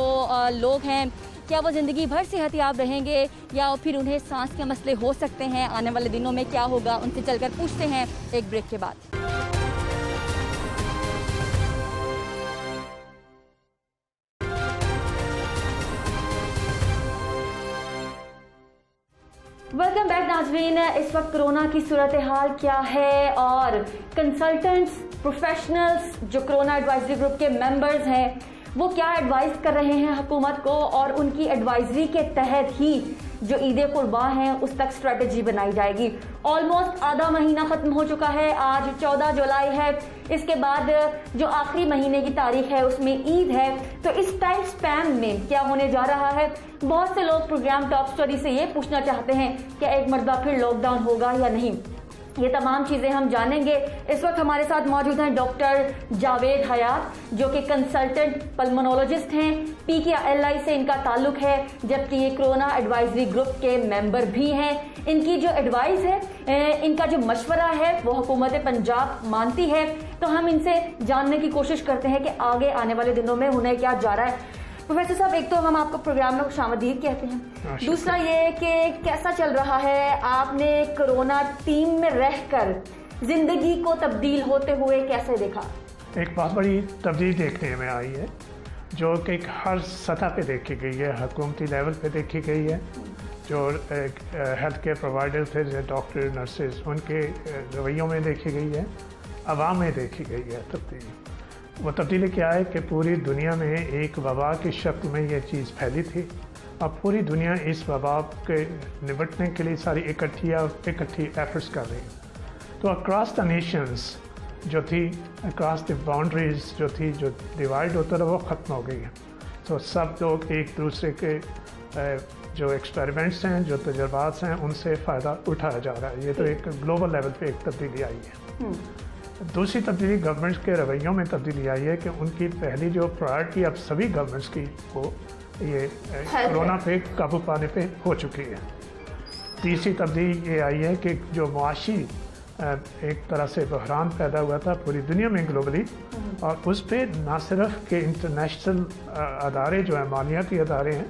लोग हैं क्या वो ज़िंदगी भर सेहतयाब रहेंगे या फिर उन्हें सांस के मसले हो सकते हैं। आने वाले दिनों में क्या होगा, उनसे चलकर पूछते हैं एक ब्रेक के बाद। वेलकम बैक नाज़रीन। इस वक्त कोरोना की सूरत हाल क्या है और कंसल्टेंट्स, प्रोफेशनल्स जो कोरोना एडवाइजरी ग्रुप के मेंबर्स हैं वो क्या एडवाइस कर रहे हैं हुकूमत को, और उनकी एडवाइजरी के तहत ही जो ईद कुर्बान है उस तक स्ट्रेटजी बनाई जाएगी। ऑलमोस्ट आधा महीना ख़त्म हो चुका है, आज 14 जुलाई है। इसके बाद जो आखिरी महीने की तारीख है उसमें ईद है। तो इस टाइम स्पैन में क्या होने जा रहा है, बहुत से लोग प्रोग्राम टॉप स्टोरी से ये पूछना चाहते हैं कि एक मरतबा फिर लॉकडाउन होगा या नहीं। ये तमाम चीज़ें हम जानेंगे। इस वक्त हमारे साथ मौजूद हैं डॉक्टर जावेद हयात जो कि कंसल्टेंट पल्मोनोलॉजिस्ट हैं। PKLI से इनका ताल्लुक है, जबकि ये कोरोना एडवाइजरी ग्रुप के मेंबर भी हैं। इनकी जो एडवाइस है, इनका जो मशवरा है वो हुकूमत पंजाब मानती है। तो हम इनसे जानने की कोशिश करते हैं कि आगे आने वाले दिनों में उन्हें क्या जा रहा है। प्रोफेसर साहब, एक तो हम आपको प्रोग्राम में खुशामदीद कहते हैं, दूसरा ये कि कैसा चल रहा है, आपने कोरोना टीम में रहकर जिंदगी को तब्दील होते हुए कैसे देखा? एक बहुत बड़ी तब्दीली देखने में आई है जो कि हर सतह पे देखी गई है, हुकूमती लेवल पे देखी गई है। जो हेल्थ केयर प्रोवाइडर थे, डॉक्टर, नर्सेज, उनके रवैयों में देखी गई है, आवाम में देखी गई है तब्दीली। वो तब्दीली क्या है कि पूरी दुनिया में एक वबा की शक्ल में ये चीज़ फैली थी और पूरी दुनिया इस वबा के निपटने के लिए सारी इकट्ठी एफर्ट्स कर रही है। तो अक्रॉस द नेशंस जो थी, अक्रॉस द बाउंड्रीज जो थी, जो डिवाइड होता था वो ख़त्म हो गई है। तो सब लोग एक दूसरे के जो एक्सपेरिमेंट्स हैं, जो तजुर्बात हैं, उनसे फ़ायदा उठाया जा रहा है। ये तो एक ग्लोबल लेवल पे एक तब्दीली आई है। दूसरी तब्दीली गवर्नमेंट्स के रवैयों में तब्दीली आई है कि उनकी पहली जो प्रायोरिटी अब सभी गवर्नमेंट्स की वो ये कोरोना पे काबू पाने पे हो चुकी है। तीसरी तब्दीली ये आई है कि जो मुआशी एक तरह से बहरान पैदा हुआ था पूरी दुनिया में ग्लोबली, और उस पर ना सिर्फ के इंटरनेशनल अदारे जो है, मालियाती अदारे हैं,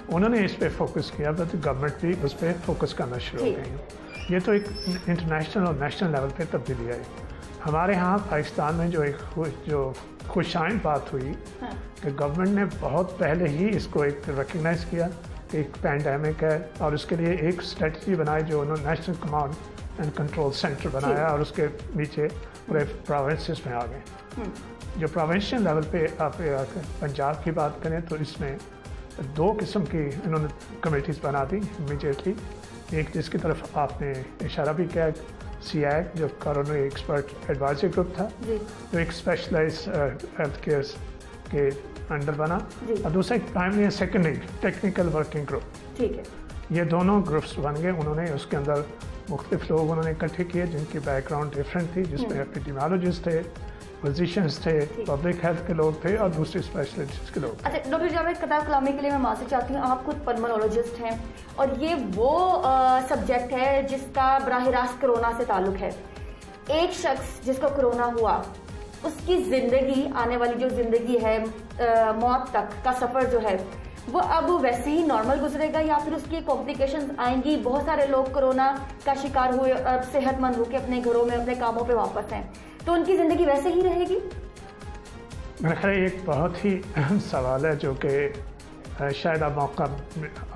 उन्होंने इस पर फोकस किया, बट गवर्नमेंट भी उस पर फोकस करना शुरू हो गई है। ये तो एक इंटरनेशनल और नेशनल लेवल पे तब्दीली आई। हमारे यहाँ पाकिस्तान में जो खुशाइन बात हुई कि गवर्नमेंट ने बहुत पहले ही इसको एक रिकग्नाइज़ किया कि एक पैंडेमिक है और उसके लिए एक स्ट्रेटजी बनाई जो उन्होंने national command and control centre बनाया और उसके नीचे पूरे प्रोविंसेस में आ गए। जो प्रोविंशियल लेवल पे आप पंजाब की बात करें तो इसमें दो किस्म की इन्होंने कमेटीज़ बना दी इमीडिएटली। एक जिसकी तरफ आपने इशारा भी किया, CAG जो कोरोना एक्सपर्ट एडवाइजरी ग्रुप था, जो एक स्पेशलाइज हेल्थ केयर के अंडर बना, और दूसरा एक primary and secondary technical working group. ठीक है, ये दोनों ग्रुप्स बन गए। उन्होंने उसके अंदर मुख्तलिफ लोग उन्होंने इकट्ठे किए जिनकी बैकग्राउंड डिफरेंट थी, जिसमें एपिडेमियोलॉजिस्ट थे, फिजिशियंस थे, पब्लिक हेल्थ के लोग थे और दूसरे स्पेशलिस्ट के लोग। अच्छा डॉक्टर जावेद कतार कलामी के लिए मैं माफी चाहती हूँ, आप खुद पल्मोनोलॉजिस्ट हैं और ये वो सब्जेक्ट है जिसका बराह रास्त कोरोना से ताल्लुक है। एक शख्स जिसको कोरोना हुआ, उसकी जिंदगी, आने वाली जो जिंदगी है मौत तक का सफर जो है वो अब वैसे ही नॉर्मल गुजरेगा या फिर उसकी कॉम्प्लिकेशंस आएंगी? बहुत सारे लोग कोरोना का शिकार हुए और अब सेहतमंद होकर अपने घरों में अपने कामों पे वापस हैं, तो उनकी जिंदगी वैसे ही रहेगी? मेरा ख्याल एक बहुत ही अहम सवाल है जो कि शायद अब मौका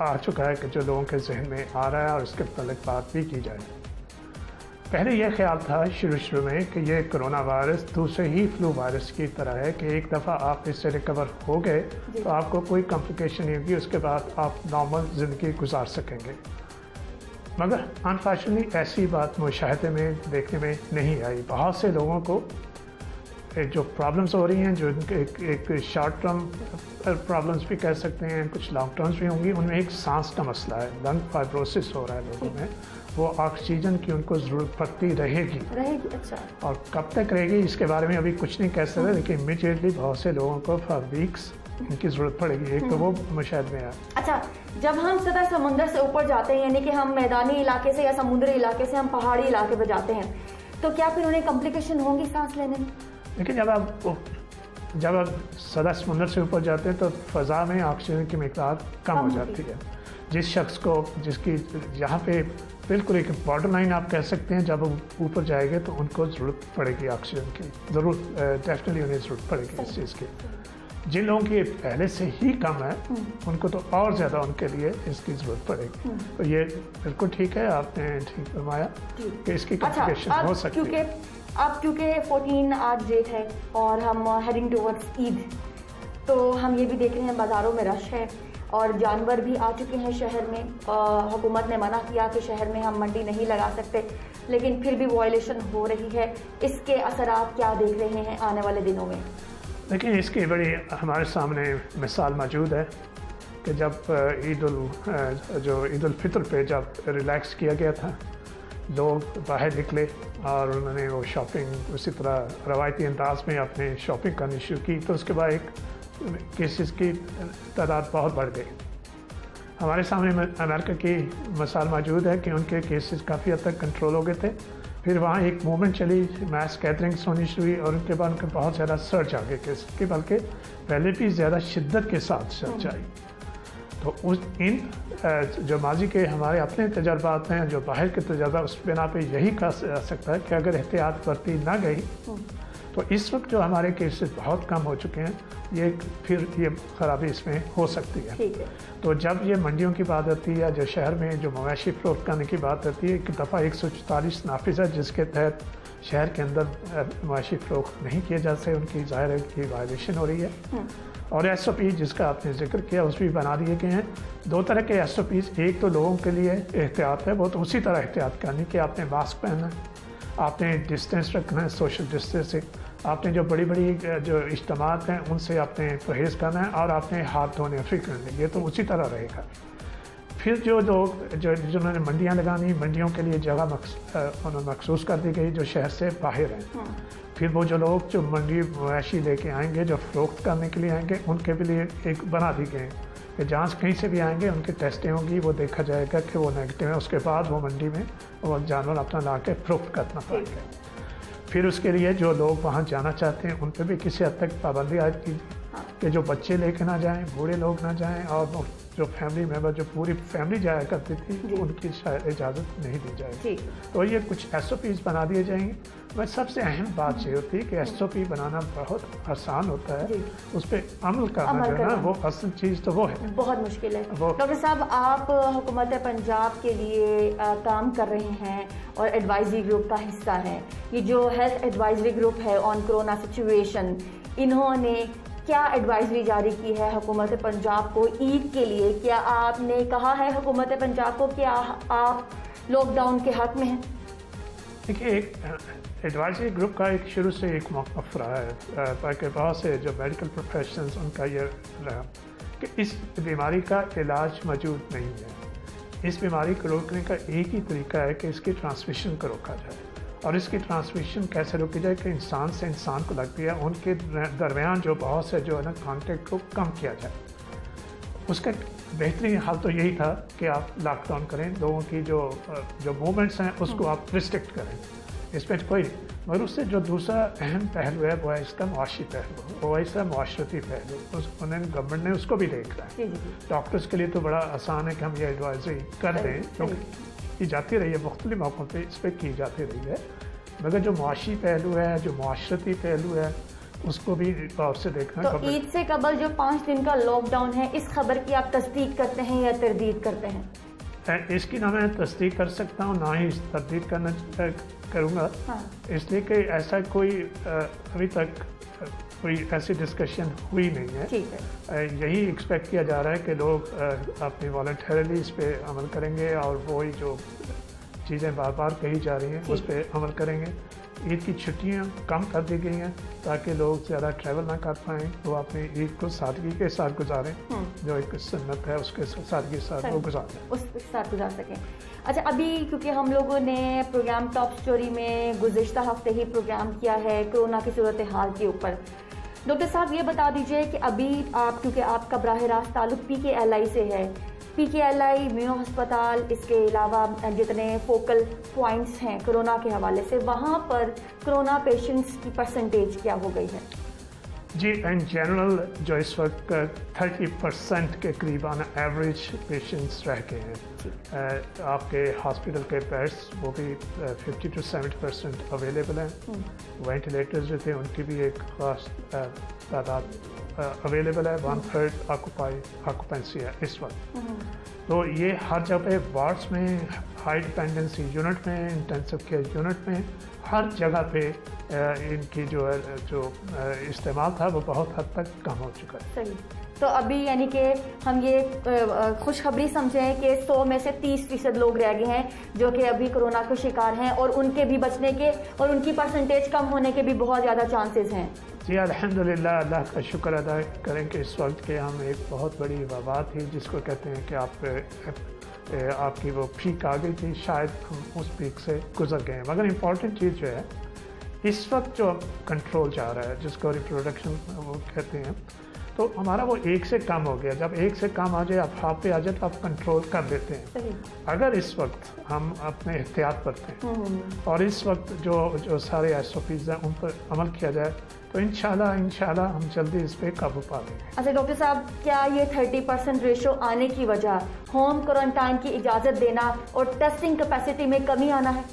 आ चुका है कि जो लोगों के जहन में आ रहा है और इसके मतलब बात भी की जाए। पहले यह ख्याल था शुरू में कि ये कोरोना वायरस दूसरे ही फ्लू वायरस की तरह है कि एक दफ़ा आप इससे रिकवर हो गए तो आपको कोई कॉम्प्लिकेशन नहीं होगी, उसके बाद आप नॉर्मल ज़िंदगी गुजार सकेंगे। मगर अनफॉर्चुनेटली ऐसी बात मुशाहदे में देखने में नहीं आई। बहुत से लोगों को जो प्रॉब्लम्स हो रही हैं, जो एक शॉर्ट टर्म प्रॉब्लम्स भी कह सकते हैं, कुछ लॉन्ग टर्म्स भी होंगी, उनमें एक सांस का मसला है, लंग फाइब्रोसिस हो रहा है लोगों में, वो ऑक्सीजन की उनको ज़रूरत पड़ती रहेगी। अच्छा, और कब तक रहेगी इसके बारे में अभी कुछ नहीं कह सकते, लेकिन इमीडिएटली बहुत से लोगों को फॉर वीक्स इनकी ज़रूरत पड़ेगी। एक तो वो मुशाहिद में है। अच्छा, जब हम सदा समुंदर से ऊपर जाते हैं, यानी कि हम मैदानी इलाके से या समुद्री इलाके से हम पहाड़ी इलाके पर जाते हैं, तो क्या फिर उन्हें कॉम्प्लिकेशन होंगी सांस लेने में? लेकिन जब आप सदा समुंदर से ऊपर जाते हैं तो फ़ज़ा में ऑक्सीजन की मिकदार कम हो जाती है। जिस शख्स को जिसकी यहाँ पे बिल्कुल एक बॉर्डर लाइन आप कह सकते हैं, जब वो ऊपर जाएंगे तो उनको ज़रूरत पड़ेगी ऑक्सीजन की, ज़रूर डेफिनेटली उन्हें ज़रूरत पड़ेगी इस चीज़ की। जिन लोगों की पहले से ही कम है उनको तो और ज़्यादा उनके लिए इसकी ज़रूरत पड़ेगी। तो ये बिल्कुल ठीक है, आपने ठीक फरमाया कि इसकी कॉम्प्लिकेशन हो सकती है। अब क्योंकि 14 आज डेट है और हम हेडिंग टुवर्ड्स ईद, तो हम ये भी देख रहे हैं बाज़ारों में रश है और जानवर भी आ चुके हैं शहर में। हुकूमत ने मना किया कि शहर में हम मंडी नहीं लगा सकते, लेकिन फिर भी वायलेशन हो रही है। इसके असरात क्या देख रहे हैं आने वाले दिनों में? देखिए, इसकी बड़ी हमारे सामने मिसाल मौजूद है कि जब ईद उल फितर पे जब रिलैक्स किया गया था, लोग बाहर निकले और उन्होंने वो शॉपिंग उसी तरह रवायती अंदाज में अपने शॉपिंग करनी शुरू की, तो उसके बाद एक केसेस की तादाद बहुत बढ़ गई। हमारे सामने अमेरिका की मिसाल मौजूद है कि उनके केसेस काफ़ी हद तक कंट्रोल हो गए थे। फिर वहाँ एक मूवमेंट चली, मैस गैदरिंग्स होनी शुरू हुई और उनके बाद उनके बहुत ज़्यादा सर्च आ गए केस के, बल्कि पहले भी ज़्यादा शिद्दत के साथ सर्च आई। तो जो माजी के हमारे अपने तजर्बात हैं, जो बाहर के तजर्बा, उस बिना पे यही कहा जा सकता है कि अगर एहतियात बरती ना गई तो इस वक्त जो हमारे केसेस बहुत कम हो चुके हैं, ये खराबी इसमें हो सकती है। तो जब ये मंडियों की बात आती है या जो शहर में जो मवेशी फरोख्त करने की बात आती है, एक दफ़ा 144 नाफिज है जिसके तहत शहर के अंदर मवेशी फरोख्त नहीं किए जा सकते, उनकी ज़ाहिर है कि वायलेशन हो रही है। और SOP जिसका आपने जिक्र किया उस भी बना दिए गए हैं। दो तरह के SOPs, एक तो लोगों के लिए एहतियात है, वो तो उसी तरह एहतियात करनी कि आपने मास्क पहनना है, आपने डिस्टेंस रखना है, सोशल डिस्टेंसिंग, आपने जो बड़ी बड़ी जो इज्तिमात हैं उनसे आपने परहेज़ करना है और आपने हाथ धोने फ्री करने, ये तो उसी तरह रहेगा। फिर जो लोग जिन्होंने मंडियाँ लगानी, मंडियों के लिए जगह उन्हें मखसूस कर दी गई जो शहर से बाहर हैं। फिर वो जो लोग जो मंडी मवेशी लेके आएंगे, जो फरोख्त करने के लिए आएंगे, उनके भी लिए एक बना दी गई कि जहाँ से कहीं से भी आएंगे उनकी टेस्टें होंगी, वो देखा जाएगा कि वो नेगेटिव है, उसके बाद वो मंडी में वो जानवर अपना ला के फरोख्त करना पड़ेगा। फिर उसके लिए जो लोग वहाँ जाना चाहते हैं उन पर भी किसी हद तक पाबंदी आयद की कि जो बच्चे लेके ना जाएं, बूढ़े लोग ना जाएं, और जो फैमिली मेम्बर जो पूरी फैमिली जाया करती थी उनकी शायद इजाज़त नहीं दी जाएगी। तो ये कुछ SOPs बना दिए जाएंगे। मैं सबसे अहम बात ये होती है कि SOP बनाना बहुत आसान होता है, उस पर अमल करना जो है ना, वो असल चीज़ तो वो है, बहुत मुश्किल है। डॉक्टर साहब, आप हुकूमत पंजाब के लिए काम कर रहे हैं और एडवाइजरी ग्रुप का हिस्सा हैं। ये जो हेल्थ एडवाइजरी ग्रुप है ऑन कोरोना सिचुएशन, इन्होंने क्या एडवाइजरी जारी की है हुकूमत पंजाब को ईद के लिए? क्या आपने कहा है हुकूमत पंजाब को कि आप लॉकडाउन के हक में हैं? देखिए, एक एडवाइजरी ग्रुप का एक शुरू से एक मौक़िफ़ रहा है, ताकि बहुत से जो मेडिकल प्रोफेशनल्स उनका ये रहा कि इस बीमारी का इलाज मौजूद नहीं है। इस बीमारी को रोकने का एक ही तरीका है कि इसकी ट्रांसमिशन को रोका जाए। और इसकी ट्रांसमिशन कैसे रोकी जाए कि इंसान से इंसान को लगती है, उनके दरमियान जो बहुत से जो है ना कॉन्टेक्ट को कम किया जाए। उसका बेहतरीन हल तो यही था कि आप लॉकडाउन करें, लोगों की जो मूवमेंट्स हैं उसको आप रिस्ट्रिक्ट करें, इसमें कोई। मगर उससे जो दूसरा अहम पहलू है वो है इसका मुआशी पहलू, वो है इसका मुआशरती पहलू। उन्होंने गवर्नमेंट ने उसको भी देख रहा है। डॉक्टर्स के लिए तो बड़ा आसान है कि हम ये एडवाइजरी कर दें, क्योंकि की जाती रही है, मुख्तलिफ मौक़ों पर इस पर की जाती रही है। मगर जो मुआशी पहलू है, जो मुआशरती पहलू है, उसको भी गौर से देखना। तो ईद से कबल जो 5 दिन का लॉकडाउन है, इस खबर की आप तस्दीक करते हैं या तरदीद करते हैं? इसकी ना मैं तस्दीक कर सकता हूँ, ना ही तरदीद करूँगा। हाँ। इसलिए कि ऐसा कोई अभी तक कोई ऐसी डिस्कशन हुई नहीं है। ठीक है। यही एक्सपेक्ट किया जा रहा है कि लोग अपनी वॉलंटरली इस पर अमल करेंगे और वही जो चीज़ें बार बार कही जा रही हैं उस पर अमल करेंगे। ईद की छुट्टियां कम कर दी गई हैं ताकि लोग ज़्यादा ट्रैवल ना कर पाएँ, वो अपनी ईद को सादगी के साथ गुजारें, जो एक सुन्नत है उसके सादगी के साथ वो गुजारें, उसके साथ गुजार सकें। अच्छा, अभी क्योंकि हम लोगों ने प्रोग्राम टॉप स्टोरी में गुज़िश्ता हफ्ते ही प्रोग्राम किया है कोरोना की सूरत हाल के ऊपर, डॉक्टर साहब ये बता दीजिए कि अभी आप, क्योंकि आपका बराह रास्त ताल्लुक PKLI से है, PKLI म्यू अस्पताल, इसके अलावा जितने फोकल पॉइंट्स हैं कोरोना के हवाले से, वहाँ पर कोरोना पेशेंट्स की परसेंटेज क्या हो गई है? जी, इन जनरल जो इस वक्त 30% के करीबन एवरेज पेशेंट्स रह गए हैं। आपके हॉस्पिटल के बेड्स वो भी 50 to 70% अवेलेबल हैं। वेंटिलेटर्स जो थे उनकी भी एक खास तादाद अवेलेबल है। 1/3 ऑक्यूपेंसी है इस वक्त। तो ये हर जगह वार्ड्स में, हाई डिपेंडेंसी यूनिट में, इंटेंसिव केयर यूनिट में, हर जगह पे इनकी जो है जो इस्तेमाल था वो बहुत हद तक कम हो चुका है। सही। तो अभी यानी कि हम ये खुशखबरी समझें कि 100 में से 30% लोग रह गए हैं जो कि अभी कोरोना के शिकार हैं, और उनके भी बचने के और उनकी परसेंटेज कम होने के भी बहुत ज़्यादा चांसेस हैं। जी अल्हम्दुलिल्लाह, अल्लाह का शुक्र अदा करें कि इस वक्त के हम एक बहुत बड़ी वबा थी जिसको कहते हैं कि आपकी वो पीक आ गई थी, शायद हम उस पीक से गुजर गए हैं। मगर इम्पॉर्टेंट चीज़ जो है इस वक्त जो कंट्रोल जा रहा है, जिसको रिप्रोडक्शन वो कहते हैं, तो हमारा वो 1 से कम हो गया। जब 1 से कम आ जाए, आप हाफ पे आ जाए तो आप कंट्रोल कर देते हैं। अगर इस वक्त हम अपने एहतियात बरतें और इस वक्त जो सारे SOPs हैं उन पर अमल किया जाए तो इंशाल्लाह हम जल्दी इस पर काबू पा लेंगे। अच्छा डॉक्टर साहब, क्या ये 30% रेशो आने की वजह होम क्वारंटाइन की इजाज़त देना और टेस्टिंग कैपेसिटी में कमी आना है?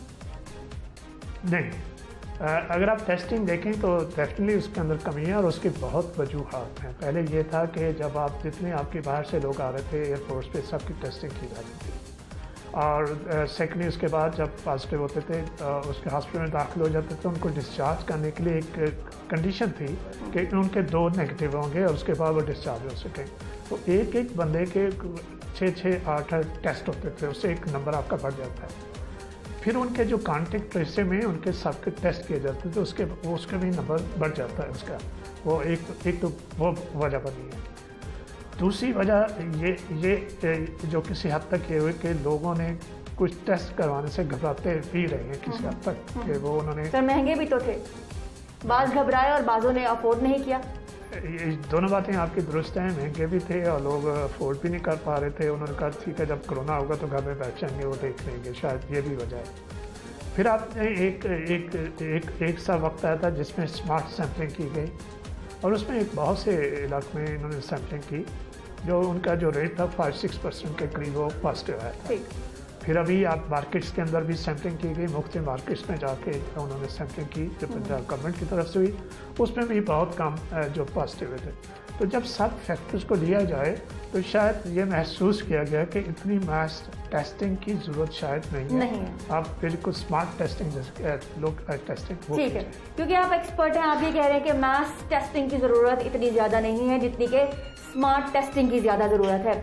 नहीं, अगर आप टेस्टिंग देखें तो डेफिनेटली उसके अंदर कमी है और उसकी बहुत वजूहात हैं। पहले ये था कि जब आप जितने आपके बाहर से लोग आ रहे थे एयरपोर्ट्स पे, सबकी टेस्टिंग की जा रही थी, और सेकेंडली उसके बाद जब पॉजिटिव होते थे उसके हॉस्पिटल में दाखिल हो जाते थे, उनको डिस्चार्ज करने के लिए एक कंडीशन थी कि उनके 2 नेगेटिव होंगे और उसके बाद वो डिस्चार्ज हो सकें। तो एक बंदे के 6, 8 टेस्ट होते थे, उससे एक नंबर आपका बढ़ जाता है। फिर उनके जो कॉन्टेक्ट ट्रेसिंग में उनके सबके टेस्ट किए जाते थे, उसके भी नंबर बढ़ जाता है उसका। वो एक तो वो वजह बनी है। दूसरी वजह ये जो किसी हद तक ये हुई कि लोगों ने कुछ टेस्ट करवाने से घबराते भी रहे हैं किसी हद तक, कि वो उन्होंने सर महंगे भी तो थे, बाज़ घबराए और बाज़ों ने अफोर्ड नहीं किया। ये दोनों बातें आपकी दुरुस्त हैं, महंगे भी थे और लोग अफोर्ड भी नहीं कर पा रहे थे। उन्होंने कहा ठीक है, जब कोरोना होगा तो घर में बैठ जाएंगे, वो देख लेंगे, शायद ये भी वजह है। फिर आपने एक सा वक्त आया था जिसमें स्मार्ट सैम्पलिंग की गई और उसमें एक बहुत से इलाके में इन्होंने सैम्पलिंग की, जो उनका जो रेट था 5-6% के करीब वो पॉजिटिव आया था। फिर अभी आप मार्केट्स के अंदर भी सैम्पलिंग की गई, मुख्तलिफ मार्केट्स में जाके उन्होंने सैम्पलिंग की जो पंजाब गवर्नमेंट की तरफ से हुई, उसमें भी बहुत कम जो पॉजिटिव थे। तो जब सब फैक्टर्स को लिया जाए तो शायद ये महसूस किया गया कि इतनी मास टेस्टिंग की ज़रूरत शायद नहीं है। आप बिल्कुल स्मार्ट टेस्टिंग जैसे लोग टेस्टिंग ठीक है, क्योंकि आप एक्सपर्ट हैं, आप ये कह रहे हैं कि मास टेस्टिंग की ज़रूरत इतनी ज़्यादा नहीं है जितनी कि स्मार्ट टेस्टिंग की ज़्यादा ज़रूरत है।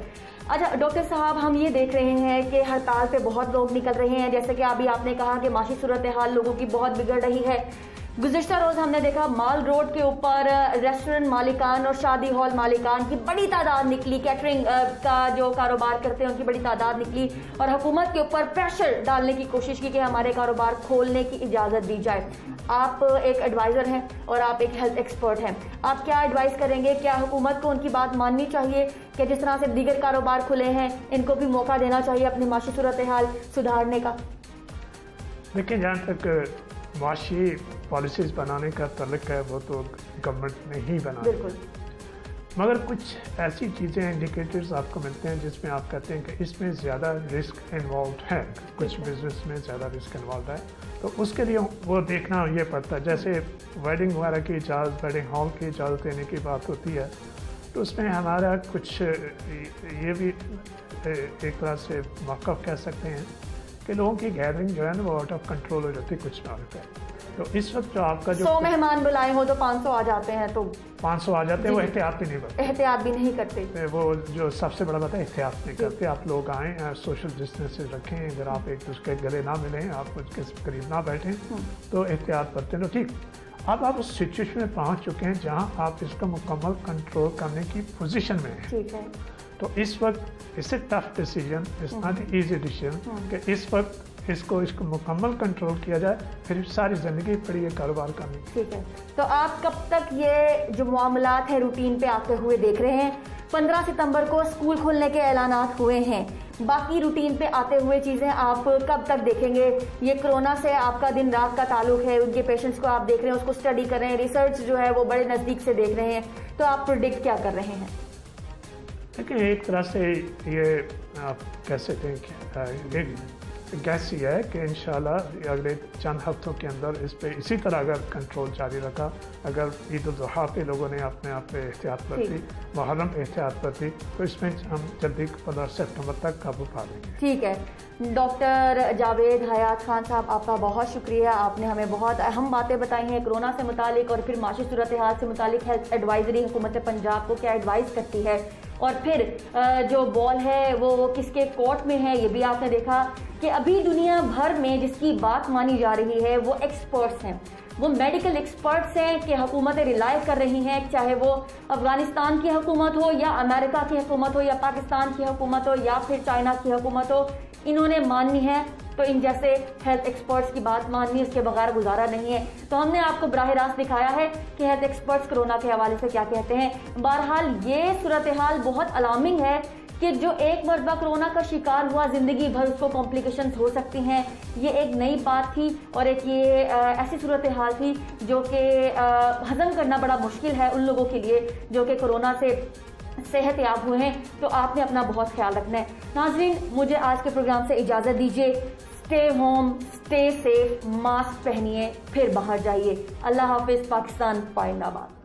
अच्छा डॉक्टर साहब, हम ये देख रहे हैं कि हड़ताल पे बहुत लोग निकल रहे हैं, जैसे कि अभी आपने कहा कि माशी सूरत हाल लोगों की बहुत बिगड़ रही है। गुज़िश्ता रोज़ हमने देखा माल रोड के ऊपर रेस्टोरेंट मालिकान और शादी हॉल मालिकान की बड़ी तादाद निकली, कैटरिंग का जो कारोबार करते हैं उनकी बड़ी तादाद निकली और हुकूमत के ऊपर प्रेशर डालने की कोशिश की कि हमारे कारोबार खोलने की इजाज़त दी जाए। आप एक एडवाइज़र हैं और आप एक हेल्थ एक्सपर्ट हैं, आप क्या एडवाइस करेंगे? क्या हुकूमत को उनकी बात माननी चाहिए कि जिस तरह से दीगर कारोबार खुले हैं इनको भी मौका देना चाहिए अपनी माशी सूरत हाल सुधारने का? देखिए, जहाँ तक माशी पॉलिसीज़ बनाने का तल्लुक़ है वो तो गवर्नमेंट ने ही बना, बिल्कुल, मगर कुछ ऐसी चीज़ें इंडिकेटर्स आपको मिलते हैं जिसमें आप कहते हैं कि इसमें ज़्यादा रिस्क इन्वॉल्व है, कुछ बिजनेस में ज़्यादा रिस्क इन्वॉल्व है, तो उसके लिए वो देखना ये पड़ता है। जैसे वेडिंग वगैरह की इजाज़त, वेडिंग हॉल की इजाज़त देने की बात होती है तो उसमें हमारा कुछ ये भी एक तरह से मौक़िफ़ कह सकते हैं कि लोगों की गैदरिंग जो है ना वो आउट ऑफ कंट्रोल हो जाती है कुछ ना होता है। तो इस वक्त जो आपका जो 100 मेहमान बुलाए हो तो 500 आ जाते हैं, तो 500 आ जाते हैं, वो एहतियात भी नहीं करते, एहतियात भी नहीं करते। वो जो सबसे बड़ा बात है एहतियात नहीं करते। आप लोग आएँ, सोशल डिस्टेंस रखें, अगर आप एक दूसरे के गले ना मिलें, आप उसके करीब ना बैठें तो एहतियात बरतें तो ठीक। अब आप उस सिचुएशन में पहुँच चुके हैं जहाँ आप इसका मुकम्मल कंट्रोल करने की पोजीशन में हैं। ठीक है, तो इस वक्त it's a tough decision, it's not easy decision कि इस वक्त इसको मुकम्मल कंट्रोल किया जाए, फिर सारी ज़िंदगी पड़ी है कारोबार करने। ठीक है, तो आप कब तक ये जो मामलात हैं रूटीन पे आते हुए देख रहे हैं? 15 सितंबर को स्कूल खुलने के ऐलानात हुए हैं, बाकी रूटीन पे आते हुए चीज़ें आप कब तक देखेंगे? ये कोरोना से आपका दिन रात का ताल्लुक है, उनके पेशेंट्स को आप देख रहे हैं, उसको स्टडी कर रहे हैं, रिसर्च जो है वो बड़े नज़दीक से देख रहे हैं, तो आप प्रिडिक्ट क्या कर रहे हैं? देखिए, एक तरह से ये आप कह सकते हैं कि एक गैस ये है कि इंशाल्लाह अगले चंद हफ्तों के अंदर इस पे इसी तरह अगर कंट्रोल जारी रखा, अगर ईद उल ज़ुहा पे लोगों ने अपने आप पे एहतियात बरती, मुहर्रम पे एहतियात बरती, तो इसमें हम जल्दी 15 सितंबर तक काबू पा लेंगे। ठीक है, डॉक्टर जावेद हयात खान साहब, आपका बहुत शुक्रिया, आपने हमें बहुत अहम बातें बताई हैं कोरोना से मुतालिक और फिर माशी सूरत हाल से मुतालिक। हेल्थ एडवाइजरी हुकूमत पंजाब को क्या एडवाइस करती है और फिर जो बॉल है वो किसके कोर्ट में है, ये भी आपने देखा कि अभी दुनिया भर में जिसकी बात मानी जा रही है वो एक्सपर्ट्स हैं, वो मेडिकल एक्सपर्ट्स हैं कि हुकूमतें रिलाई कर रही हैं, चाहे वो अफगानिस्तान की हुकूमत हो या अमेरिका की हुकूमत हो या पाकिस्तान की हुकूमत हो या फिर चाइना की हुकूमत हो, इन्होंने माननी है तो इन जैसे हेल्थ एक्सपर्ट्स की बात माननी, उसके बगैर गुजारा नहीं है। तो हमने आपको बराह रास्त दिखाया है कि हेल्थ एक्सपर्ट्स कोरोना के हवाले से क्या कहते हैं। बहरहाल ये सूरत हाल बहुत अलार्मिंग है कि जो एक मरतबा कोरोना का शिकार हुआ, ज़िंदगी भर उसको कॉम्प्लिकेशंस हो सकती हैं। ये एक नई बात थी और एक ये ऐसी सूरत हाल थी जो कि हज़म करना बड़ा मुश्किल है उन लोगों के लिए जो कि कोरोना से सेहत याब हुए हैं। तो आपने अपना बहुत ख्याल रखना है। नाज़रीन, मुझे आज के प्रोग्राम से इजाज़त दीजिए। Stay home, stay safe, mask पहनिए, फिर बाहर जाइए। अल्लाह हाफिज़। पाकिस्तान पाइंदाबाद।